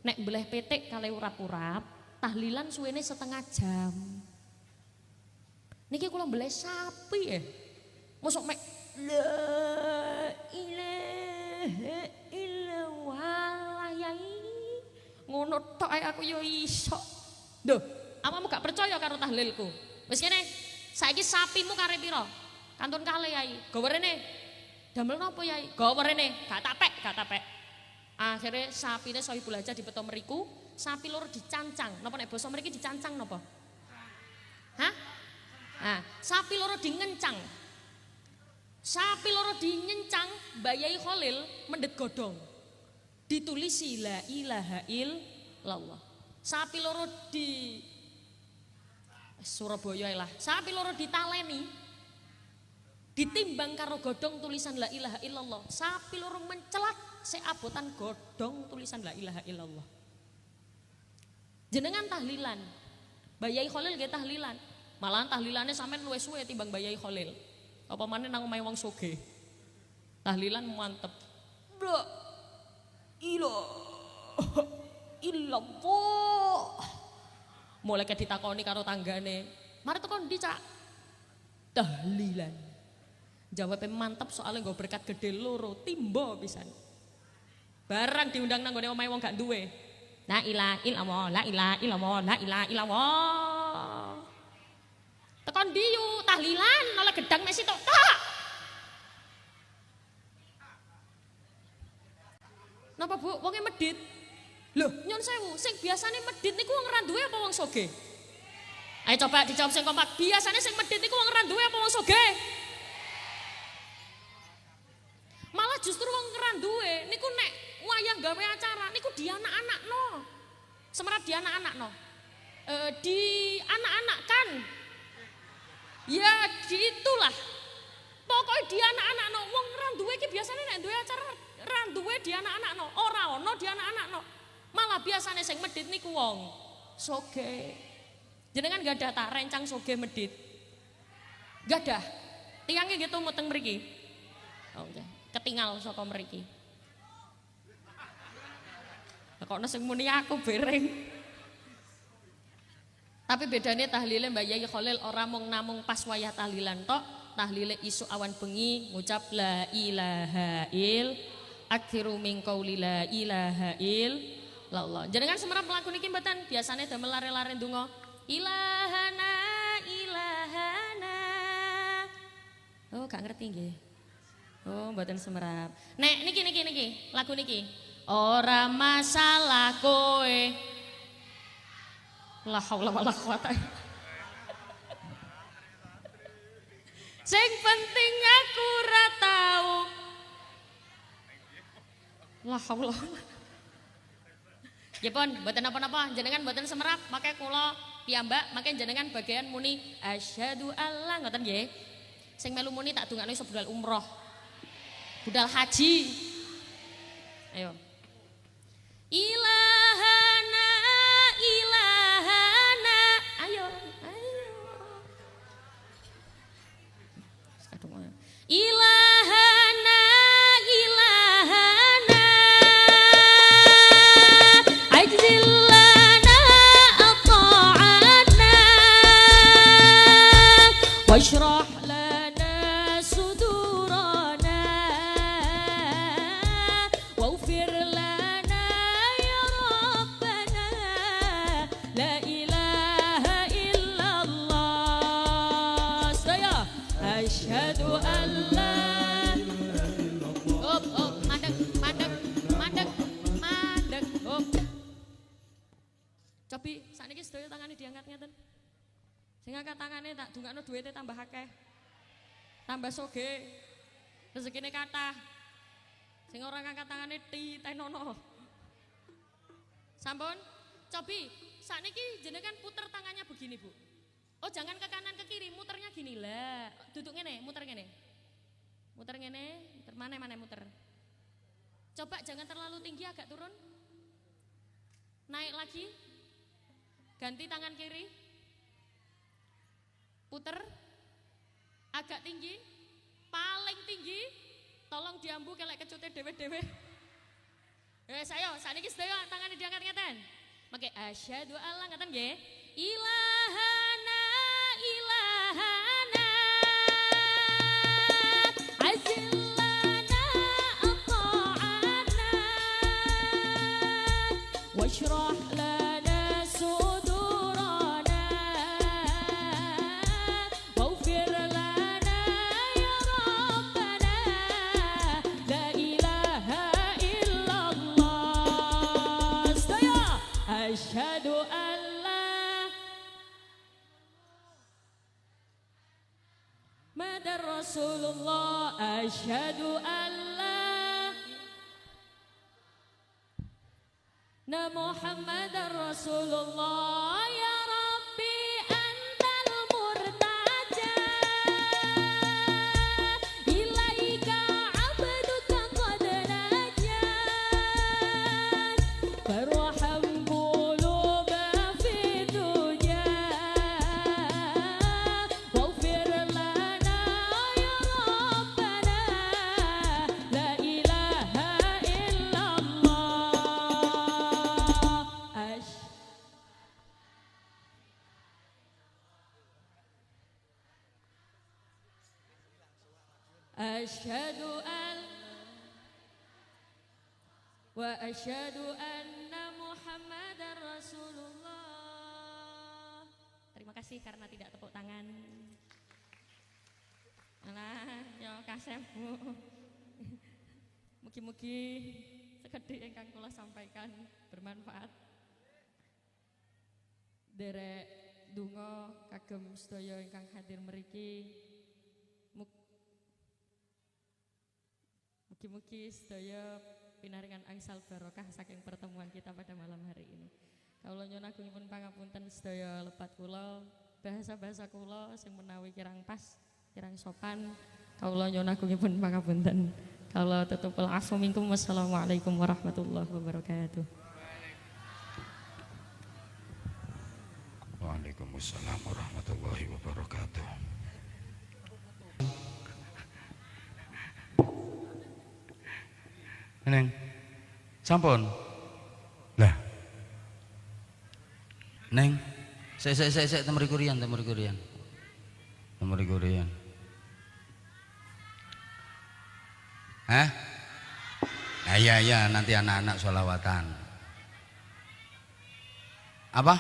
nek mbleh petik kali urap-urap, tahlilan suwene setengah jam. Niki kula mbleh sapi mosok mek la ilaha illallah Yai. Ngono tok ae aku yo iso. Duh, awakmu gak percaya karo tahlilku. Wis kene, saiki sapimu kare pira? Kantun kalih Yai. Gawe rene. Damel napa Yai? Gawe rene, gak tapek. Akhirnya sapine Sohibul Hajah dipeto mriku, sapi loro dicancang. Napa nek basa mriki dicancang napa? Hah? Nah, sapi loro dingencang. Sapi loro dinyencang, Mbah Yai Khalil mendhet godhong. Ditulisi la ilaha illallah. Sapi loro di Surabaya lah. Sapi loro ditaleni. Ditimbang karo godhong tulisan la ilaha illallah. Sapi loro mencelat seabotan godhong tulisan la ilaha illallah. Jenengan tahlilan. Mbah Yai Khalil nggih tahlilan. Malahan tahlilannya sampean luwih suwe timbang Mbah Yai Khalil. Apa maneh nang omahe wong sugih. Tahlilan mantep. La ilaha illallah. Mulai ke ditakoni karo tanggane, "Mari tekan ndi, Cak?" Tahlilan. Jawabnya mantep soalnya nggo berkat gede loro, timba pisan. Barang diundang nang gone omahe wong gak duwe. La ilaha illallah, la ilaha illallah, la ilaha illallah. Tekan ndi yu tahlilan oleh gedang mek sitok tok. Napa Bu, wonge medhit? Loh, nyun sewu, sing biasane medit niku wong ra duwe apa wong sogih? Ayo coba dijawab sing kompak. Biasane sing medit niku wong ra duwe apa wong sogih? Malah justru wong ra duwe niku nek wayang gawe acara niku di anak-anakno. Semerap di anak-anakno. Di anak-anakkan. Ya gitulah. Pokoknya di anak-anakno wong ra duwe iki biasane nek duwe acara ra duwe di anak-anakno, ora ono di anak-anakno. Malah biasanya sing medit niku wong soge. Jenengan gak ada tak rencang soge medit? Gak ada. Tiangnya gitu muteng mriki. Oke, ketinggal saka mriki. Kok sing muni aku bereng. Tapi bedanya tahlile Mbak Yai Khalil ora mung namung pas wayah tahlilan tok, tahlile isu awan bengi ngucap la ilaha il akhiru min qauli la ilaha il Allah. Jenengan semerap mlaku niki mboten biasane damel lare-lare ndonga ilahana ilahana. Oh, gak ngerti nggih. Oh, mboten semerap. Nek niki lagu niki. Ora masalah kowe. La haula wala quwata. Sing penting aku ora tau. La haula. Ya pun, mboten napa-napa, jenengan mboten semerap, make kula piyambak, make jenengan bagian muni asyhadu alla ngoten nggih. Sing melu muni tak dongakno iso budal umroh. Budal haji. Ayo. Ilahana ilahana. Ayo. Ilahana ilahana. Ajzilana ata'ana. Washrah lana sudurana. Waghfir lana ya Rabbana. La ilaha illallah. Saya asyhadu an la mandek. Cobi sakniki sedaya tangane diangkat ngeten. Sing angkat tangane tak dungakno duwite tambah akeh. Tambah soge. Rezekine kathah. Sing ora ngangkat tangane tenono. Sampun? Cobi sakniki jenengan puter tangannya begini, Bu. Oh, jangan ke kanan ke kiri, muternya gini lah. Duduk ngene, muter ngene. Muter ngene, muter mana muter. Coba jangan terlalu tinggi, agak turun. Naik lagi. Ganti tangan kiri. Puter. Agak tinggi. Paling tinggi. Tolong diambu kelek kecute dewe-dewe. Sayo, sakniki sedaya tangane diangkat ngeten. Make asyhadu alla ngeten nggih. Ilahana ilahana. Azillana ata'ana. Washrah lana sudurana. Waghfir lana ya Rabbana. La ilaha illallah. Saya asyhadu an la Madar Rasulullah. Asyhadu an la Muhammadar Rasulullah. Ya Rabbi antal murtaja. Ilaika abduka qad najat. Farham quluba fi dunya. Waghfir lana ya Rabbana. La ilaha illallah. Asyhadu an wa asyhadu anna Muhammadar Rasulullah. Terima kasih karena tidak tepuk tangan. Alah, yo kasih Bu. Mugi-mugi sekedhik ingkang kula sampaikan bermanfaat. Derek donga kagem sedaya ingkang hadir mriki. Mugi-mugi sedaya pinaringan angsal barokah saking pertemuan kita pada malam hari ini. Kawula nyuwun agungipun pangapunten sedaya lepat kula, bahasa-bahasa kula sing menawi kirang pas, kirang sopan. Kawula nyuwun agungipun pangapunten. Kawula tutupul afu minkum. Wassalamualaikum warahmatullahi wabarakatuh. Waalaikumsalam warahmatullahi wabarakatuh. Neng, sampun. Lah. Neng, saya temeri kurian. Hah? Nah, iya, nanti anak-anak sholawatan. Apa?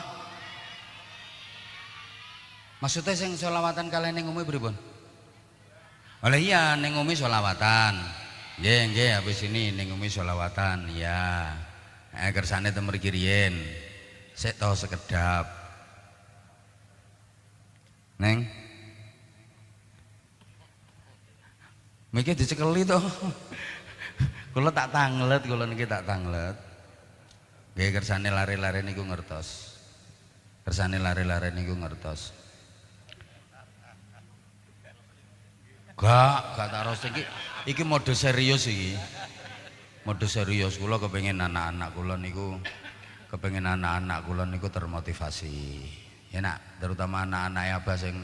Maksudnya sing sholawatan kalian ning umi pripun? Oleh iya ning umi sholawatan. Nggih, habis ini ning umi sholawatan, ya. Kersane temer kirien. Sik to sekedap. Neng. Miki dicekeli to. Kula tak tanglet, kula niki tak tanglet. Nggih kersane lare-lare niku ngertos. Gak tak ros iki mode serius iki. Mode serius kula kepengin anak-anak kula niku termotivasi. Ya nak, terutama anak-anak abah sing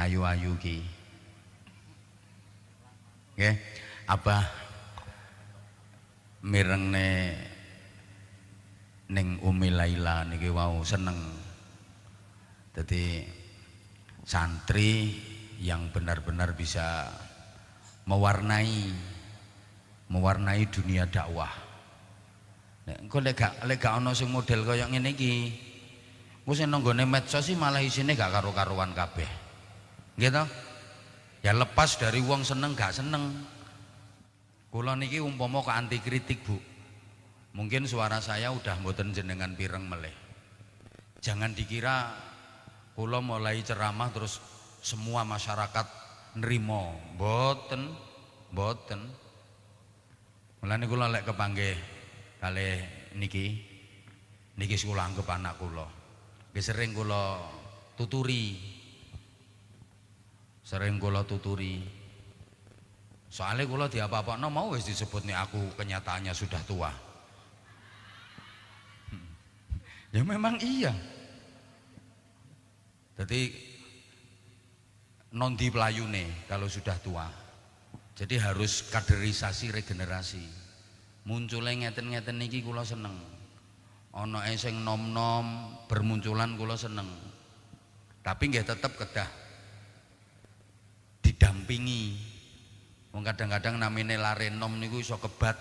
ayu-ayu ki. Nggih, abah mirengne ning Umi Laila niki wau seneng. Dadi santri yang benar-benar bisa mewarnai dunia dakwah. Engko lek gak ana sing model kaya ngene iki, wis nang nggone medsos sih malah isine gak karo-karuan kabeh. Nggih to? Ya lepas dari wong seneng gak seneng. Kula niki umpama kok anti kritik, Bu. Mungkin suara saya udah mboten jenengan pireng meleh. Jangan dikira kula mulai ceramah terus semua masyarakat nrimo, mboten. Mulane kula lek kepanggih kalih niki kula anggap anak kula. Nggih sering kula tuturi. Soalnya kula diapa-apakno mau wis disebut nih aku kenyataannya sudah tua. Ya memang iya. Jadi nondi pelayune kalau sudah tua. Jadi harus kaderisasi, regenerasi. Munculnya ngeten-ngeten niki kula seneng. Ana sing nom-nom bermunculan kula seneng. Tapi nggih tetep kedah didampingi. Wong kadang-kadang namine lare nom niku iso kebat.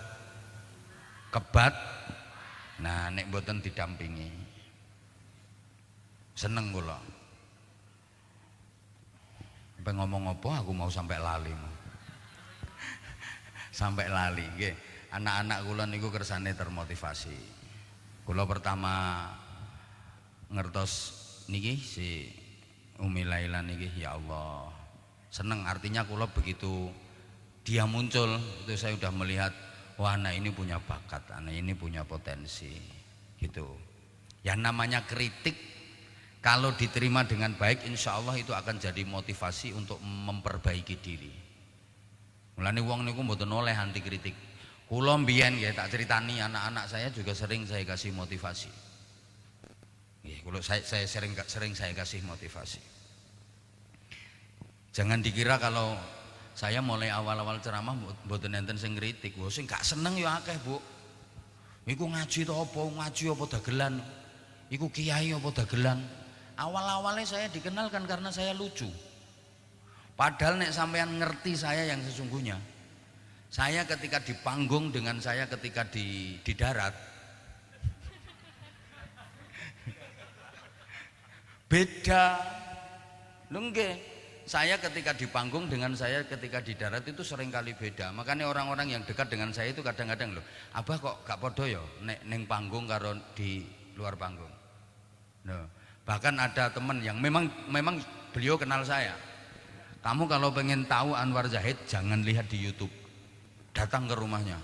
Nah nek mboten didampingi. Seneng kula. Sampai ngomong apa aku mau sampai lali. Nggih. Anak-anak kula niku kersane termotivasi. Kula pertama ngertos niki si Umi Laila niki, ya Allah. Seneng, artinya kula begitu dia muncul itu saya udah melihat, wah anak ini punya bakat, anak ini punya potensi gitu. Yang namanya kritik kalau diterima dengan baik, insya Allah itu akan jadi motivasi untuk memperbaiki diri. Mulane wong niku mboten oleh anti kritik. Kula mbiyen nggih tak ceritani, anak-anak saya juga sering saya kasih motivasi. Nggih, kula saya sering saya kasih motivasi. Jangan dikira kalau saya mulai awal-awal ceramah mboten enten sing kritik. Wah sing gak seneng ya akeh, Bu. Iku ngaji to apa, ngaji apa dagelan. Iku kiai apa dagelan. Awal-awalnya saya dikenalkan karena saya lucu. Padahal nek sampean ngerti saya yang sesungguhnya. Saya ketika di panggung dengan saya ketika di darat. Beda. Lho nggih. saya ketika di panggung dengan saya ketika di darat itu sering kali beda. Makanya orang-orang yang dekat dengan saya itu kadang-kadang loh, abah kok gak podo ya neng panggung karo di luar panggung. Nah, bahkan ada teman yang memang beliau kenal saya. Kamu kalau pengen tahu Anwar Zahid jangan lihat di YouTube, datang ke rumahnya.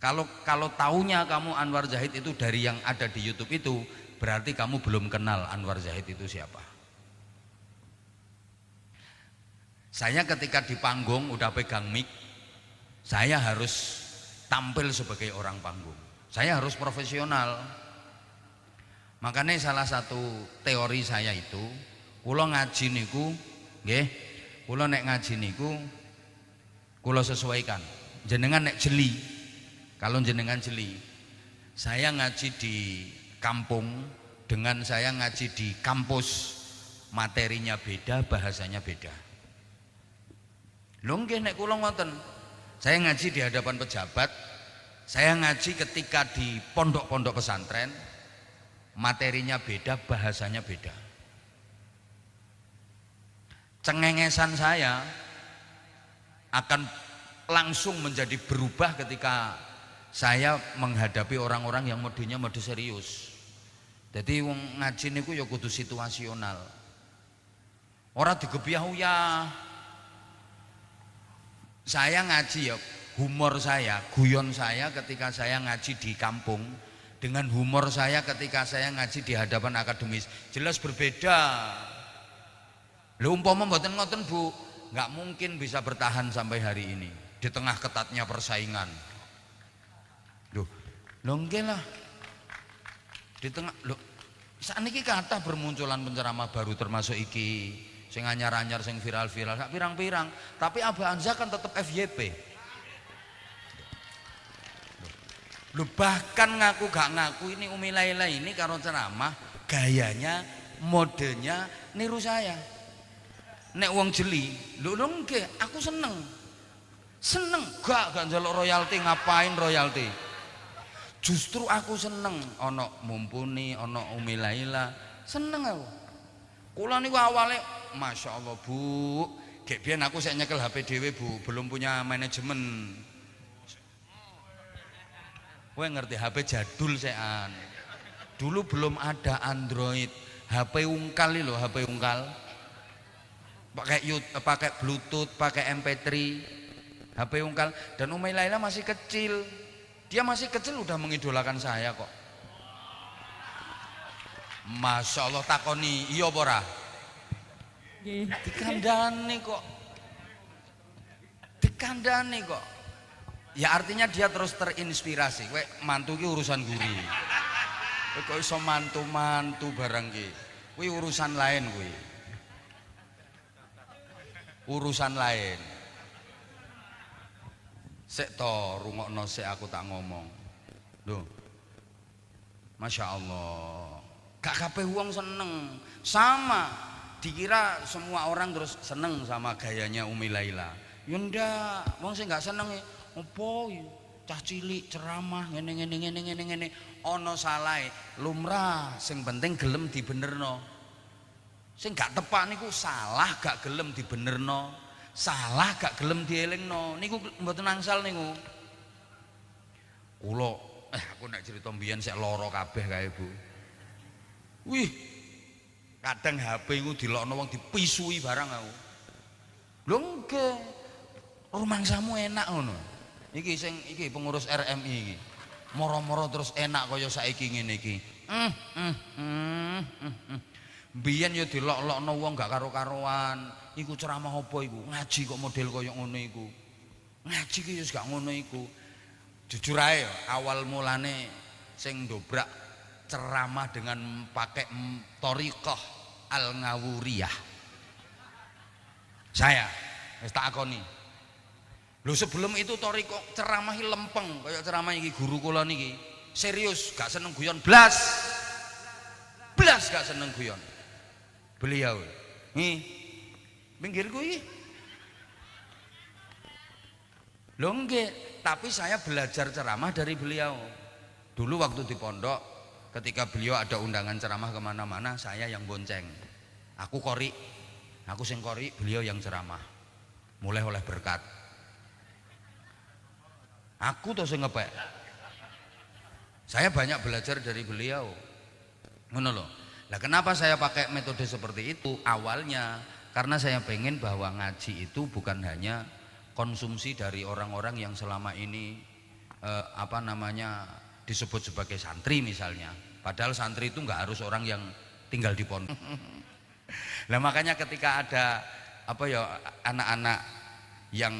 Kalau taunya kamu Anwar Zahid itu dari yang ada di YouTube itu, berarti kamu belum kenal Anwar Zahid itu siapa. Saya ketika di panggung udah pegang mic, saya harus tampil sebagai orang panggung. Saya harus profesional. Makanya salah satu teori saya itu, kula ngaji niku, nggih, kula nek ngaji niku kula sesuaikan. Jenengan nek jeli, kalau jenengan jeli, saya ngaji di kampung dengan saya ngaji di kampus, materinya beda, bahasanya beda. Lho nggih nek kula ngoten. Saya ngaji di hadapan pejabat, saya ngaji ketika di pondok-pondok pesantren, materinya beda, bahasanya beda. Cengengesan saya akan langsung menjadi berubah ketika saya menghadapi orang-orang yang modenya mode serius. Jadi wong ngaji niku ya kudu situasional. Ora digebyah-uyah. Saya ngaji ya humor saya, guyon saya ketika saya ngaji di kampung dengan humor saya ketika saya ngaji di hadapan akademis jelas berbeda. Lho umpama mboten ngoten Bu, nggak mungkin bisa bertahan sampai hari ini di tengah ketatnya persaingan. Lho nggih lah. Di tengah lho sakniki kathah bermunculan penceramah baru termasuk iki sing anyar-anyar sing viral-viral sak pirang-pirang, tapi Abah Anza kan tetap FYP. Lho bahkan ngaku gak ngaku ini Umi Laila ini karo ceramah gayanya modenya niru saya. Nek wong jeli, lho nggih aku seneng. Seneng gak njaluk royalti, ngapain royalti? Justru aku seneng ana Mumpuni, ana Umi Laila, seneng aku. Kula niku awale Masya Allah Bu, gek biyen aku sik nyekel HP dhewe Bu, belum punya manajemen. Kowe ngerti HP jadul sekan. Dulu belum ada Android, HP ungkal lho, HP ungkal. Pakai Bluetooth, pakai MP3, HP ungkal. Dan Umi Laila masih kecil. Dia masih kecil udah mengidolakan saya kok. Masya Allah takoni iya apa ora? Dikandani kok. Dikandani kok. Ya artinya dia terus terinspirasi. Kowe mantu ki urusan guri. Kowe kok iso mantu-mantu barang ki. Kuwi urusan lain kuwi. Urusan lain. Sik to rungokno sik aku tak ngomong. Lho. Masya Allah. Gak kabeh wong seneng. Sama dikira semua orang terus seneng sama gayanya Umi Laila. Ya ndak, wong sing gak seneng opo ya cah cilik ceramah ngene. Ana salahe, lumrah sing penting gelem dibenerno. Sing gak tepak niku salah gak gelem dibenerno. Salah gak gelem dielingno niku mboten angsal niku. Kula aku nek cerita mbiyen sik lara kabeh kae Bu. Wih, kadang HP ku dilokno wong dipisui barang aku. Lho nggih. Rumangsamu enak ngono. Iki sing iki pengurus RMI iki. Moro-moro terus enak kaya saiki ngene iki. Biyen ya dilok-lokno wong gak karo-karoan. Iku ceramah apa iku? Ngaji kok model kaya ngono iku. Ngaji ki wis gak ngono iku. Jujur ae awal mulane sing ndobrak ceramah dengan pakai thariqah al-Ngawuriyah. Saya wis tak akoni. Lho sebelum itu thariqah ceramah lempeng kaya ceramah iki guru kula niki. Serius, gak seneng guyon blas. Blas gak seneng guyon. Beliau. Pinggirku iki. Lho nggih, tapi saya belajar ceramah dari beliau. Dulu waktu di pondok, ketika beliau ada undangan ceramah kemana-mana, saya yang bonceng. Aku qori. Aku sing kori, beliau yang ceramah. Mulai oleh berkat. Aku tuh sing ngepek. Saya banyak belajar dari beliau. Ngono loh. Nah, kenapa saya pakai metode seperti itu? Awalnya karena saya pengen bahwa ngaji itu bukan hanya konsumsi dari orang-orang yang selama ini disebut sebagai santri misalnya. Padahal santri itu nggak harus orang yang tinggal di pondok. Nah, makanya ketika ada anak-anak yang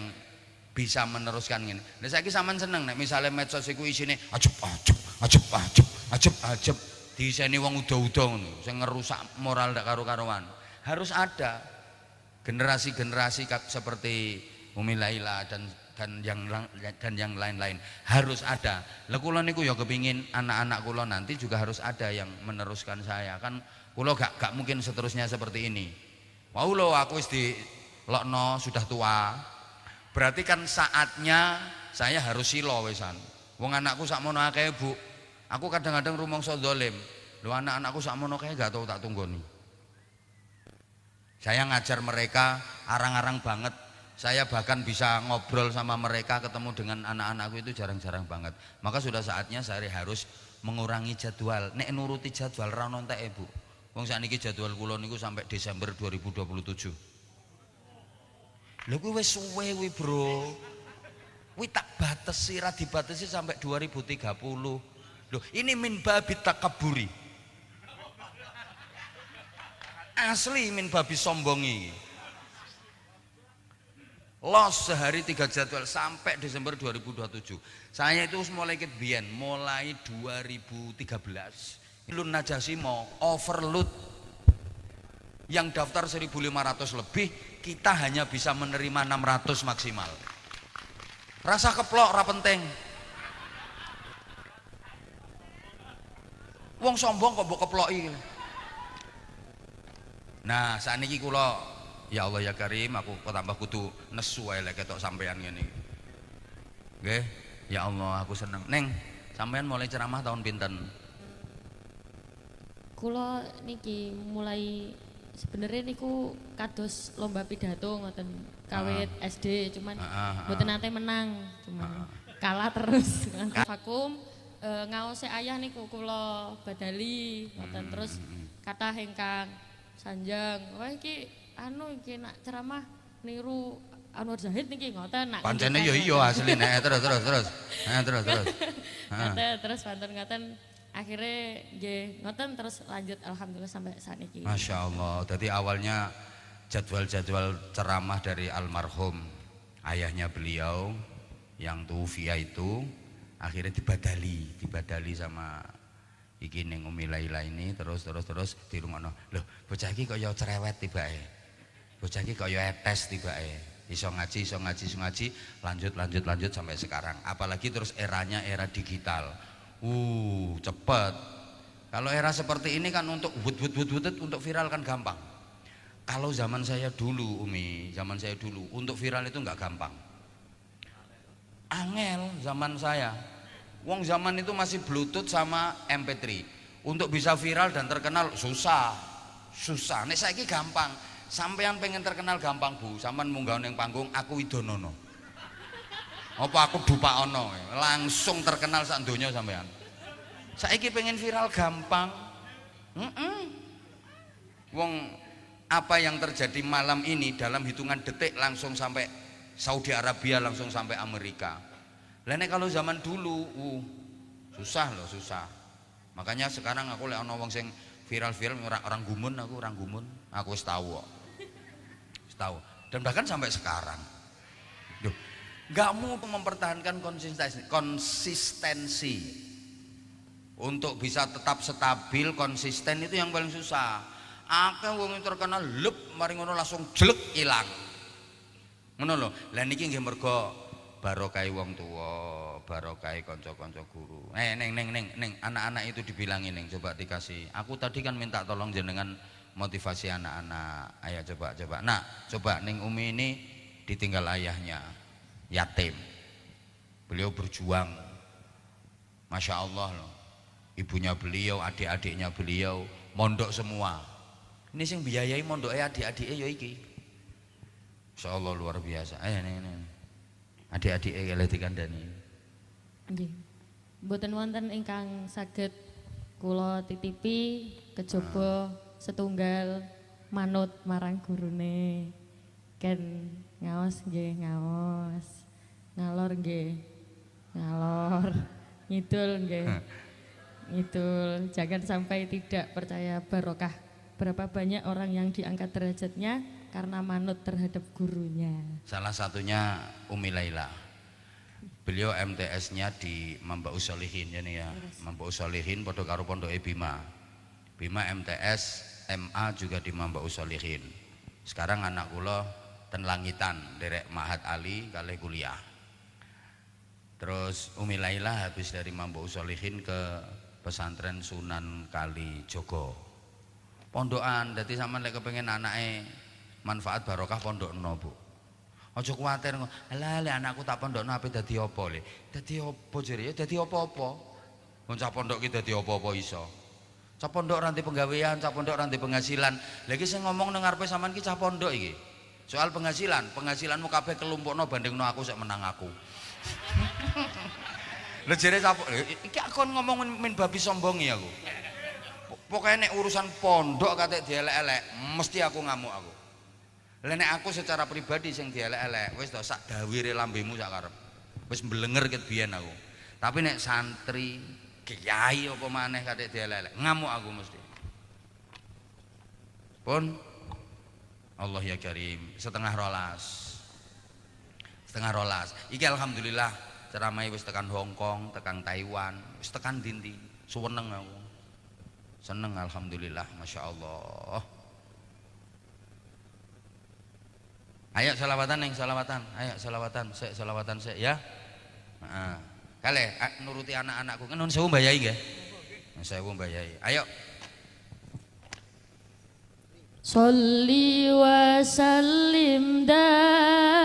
bisa meneruskan ini. Nah, saiki sampean seneng nek misale medsos iku isine ajeb diiseni wong uda-uda ngono sing ngerusak moral ndak karo-karuan. Harus ada generasi-generasi seperti Umi Laila dan yang lain-lain harus ada. Lah kula niku ya kepingin anak-anak kula nanti juga harus ada yang meneruskan saya. Kan kula gak mungkin seterusnya seperti ini. Mau lho aku wis dilokno sudah tua. Berarti kan saatnya saya harus silo wisan. Wong anakku sakmono akeh, Bu. Aku kadang-kadang rumangsa dolim. Lho anak-anakku sakmono kae gak tau tak tunggoni. Saya ngajar mereka arang-arang banget. Saya bahkan bisa ngobrol sama mereka, ketemu dengan anak-anakku itu jarang-jarang banget. Maka sudah saatnya saya harus mengurangi jadwal. Nek nuruti jadwal ra ono entek, Bu. Wong sakniki jadwal kula niku sampai Desember 2027. Lha kuwi wis suwe kuwi, Bro. Kuwi tak batesi, ra dibatesi sampai 2030. Loh, ini min babi takaburi. Asli min babi sombongi. Los sehari 3 jadwal sampai Desember 2027. Saya itu mulai ketbian, mulai 2013. Lun Najasi mau overload. Yang daftar 1.500 lebih, kita hanya bisa menerima 600 maksimal. Rasa keplok ra penting. Wong sombong kok mbok keploki. Nah, sakniki kula ya Allah ya Karim, aku kok tambah kudu nesu ae lek ketok sampean ngene. Nggih, ya Allah aku seneng. Neng, sampean mulai ceramah tahun pinten? Kula niki mulai sebenarnya niku kados lomba pidato ngoten kawit SD, cuman mboten nate menang, cuman kalah terus. Vakum ngaose ayah niku kula badali ngoten terus kathah ingkang sanjang. Wah iki iki nak ceramah niru Anwar Zahid niki ngoten nak. Pancene ya iya asli nek terus. Terus. Terus pantun ngoten akhirnya nggih ngoten terus lanjut alhamdulillah sampai saat ini. Masya Allah. Jadi awalnya jadwal ceramah dari almarhum ayahnya beliau yang tuwfiya itu akhirnya dibadali sama iki ning Umi Laila ini terus dirungokno. Loh, bocah iki kaya cerewet tibake. Bocah iki kaya etes tibake. Iso ngaji, lanjut sampai sekarang. Apalagi terus eranya era digital. Cepet. Kalau era seperti ini kan untuk untuk viral kan gampang. Kalau zaman saya dulu, Umi, untuk viral itu nggak gampang. Angel zaman saya. Wong zaman itu masih Bluetooth sama MP3. Untuk bisa viral dan terkenal susah. Nek saiki gampang. Sampean pengen terkenal gampang, Bu. Sampean munggah ning panggung aku Widonono. Apa aku Dupaono, langsung terkenal sak donya sampean. Saiki pengen viral gampang. Wong apa yang terjadi malam ini dalam hitungan detik langsung sampai Saudi Arabia, langsung sampai Amerika. Lah nek kalau zaman dulu susah. Makanya sekarang aku lek ana wong sing viral orang gumun, aku wis tahu kok. Dan bahkan sampai sekarang. Duh, enggak mau mempertahankan konsistensi. Untuk bisa tetap stabil, konsisten itu yang paling susah. Akeh wong terkenal lep mari ngono langsung jelek ilang. Ngono lho. Lah niki nggih mergo barokah wong tua, barokah kanca-kanca guru. Neng, anak-anak itu dibilangin neng, coba dikasih. Aku tadi kan minta tolong jenengan motivasi anak-anak. Ayo coba. Nah, coba neng Umi ini ditinggal ayahnya, yatim. Beliau berjuang, masya Allah loh. Ibunya beliau, adik-adiknya beliau, mondok semua. Ini sing biayai mondoke adik-adike ya iki. Insyaallah luar biasa. Ayo nih. Adik-adike kalih dikandani. Nggih. Mboten wonten ingkang saged kula titipi kejaba setunggal manut marang gurune. Ken ngaos nggih ngaos. Ngalor nggih. Ngalor. Ngidul nggih. Ngidul. Jangan sampai tidak percaya barokah. Berapa banyak orang yang diangkat derajatnya karena manut terhadap gurunya. Salah satunya Umi Laila. Beliau MTS-nya di Mambaus Sholihin ya nih ya. Mambaus Sholihin padha karo pondoke Bima. Bima MTS, MA juga di Mambaus Sholihin. Sekarang anak kula ten langitan derek Mahat Ali kalih kuliah. Terus Umi Laila habis dari Mambaus Sholihin ke pesantren Sunan Kalijogo. Pondokan, dadi sampean lek kepengin anake manfaat barokah pondokno, Bu. Aja kuwatir, alah lek anakku tak pondokno ape dadi apa le? Dadi apa jere? Ya dadi apa-apa. Wong cah pondok ki dadi apa-apa iso. Cah pondok ora ndek penggawean, cah pondok ora ndek penghasilan. Lha iki sing ngomong nang ngarepe sampean ki cah pondok iki. Soal penghasilanmu kabeh kelumpukno bandingno aku sik menang aku. Lha jere cah iki aku ngomong min babi sombongi aku. Pokoknya nek urusan pondok kate dielek-elek mesti aku ngamuk aku. Lah nek aku secara pribadi sing dielek-elek wis to sak dawire lambemu sak karep. Wis mblenger ket biyen aku. Tapi nek santri, kiai apa maneh kate dielek-elek ngamuk aku mesti. Pun Allah ya Karim, setengah rolas. Iki alhamdulillah ceramah wis tekan Hong Kong, tekan Taiwan, wis tekan dindi. Suweneng aku. Seneng alhamdulillah, masya Allah. Ayo selawatan neng selawatan, ayo selawatan sek ya. Kale nuruti anak-anakku, kan nun sewu mbayai nggih. Sewu mbayai. Ayo. Sholli wa sallim daiban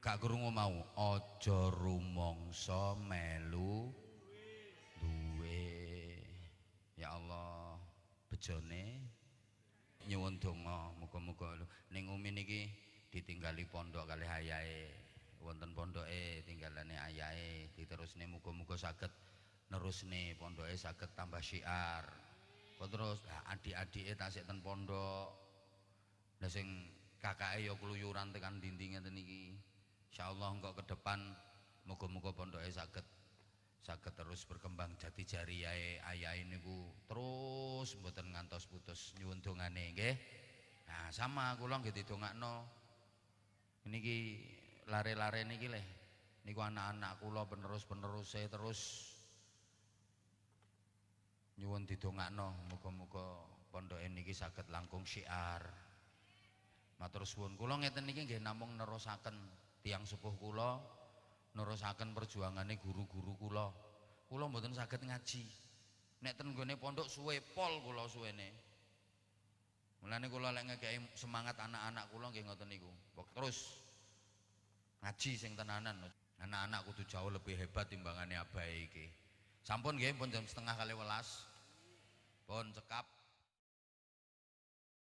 gak krungu mau aja rumangsa melu duwe. Ya Allah, bejone nyuwun donga muga-muga ning Umi niki ditinggali pondok kalih ayahe. Wonten pondoke tinggalane ayahe diterusne muga-muga saged nerusne pondoke saged tambah syiar. Kok terus adik-adike tasik ten pondok. Lah sing kakake ya keluyuran tekan dinding ngeten iki. Insyaallah engko ke depan muga-muga pondoke saged terus berkembang jati jariyahe ayahe niku terus mboten ngantos putus nyuwun dongane nggih. Nah, sama kula nggih didongakno. Niki lare-lare niki leh niku anak-anak kula penerus-peneruse terus nyuwun didongakno muga-muga pondoke niki saged langkung syiar. Matur suwun kula ngeten niki nggih namung nerusaken tiyang sepuh kula nerusaken perjuangane guru-guru kula. Kula mboten saged ngaji. Nek ten nggone pondok suwe pol kula suwene. Mulane kula lek ngekeki semangat anak-anak kula nggih ngoten niku. Terus ngaji sing tenanan. Anak-anak kudu jauh lebih hebat timbangane abahe iki. Sampun nggih pun jam 10:30. Pun cekap.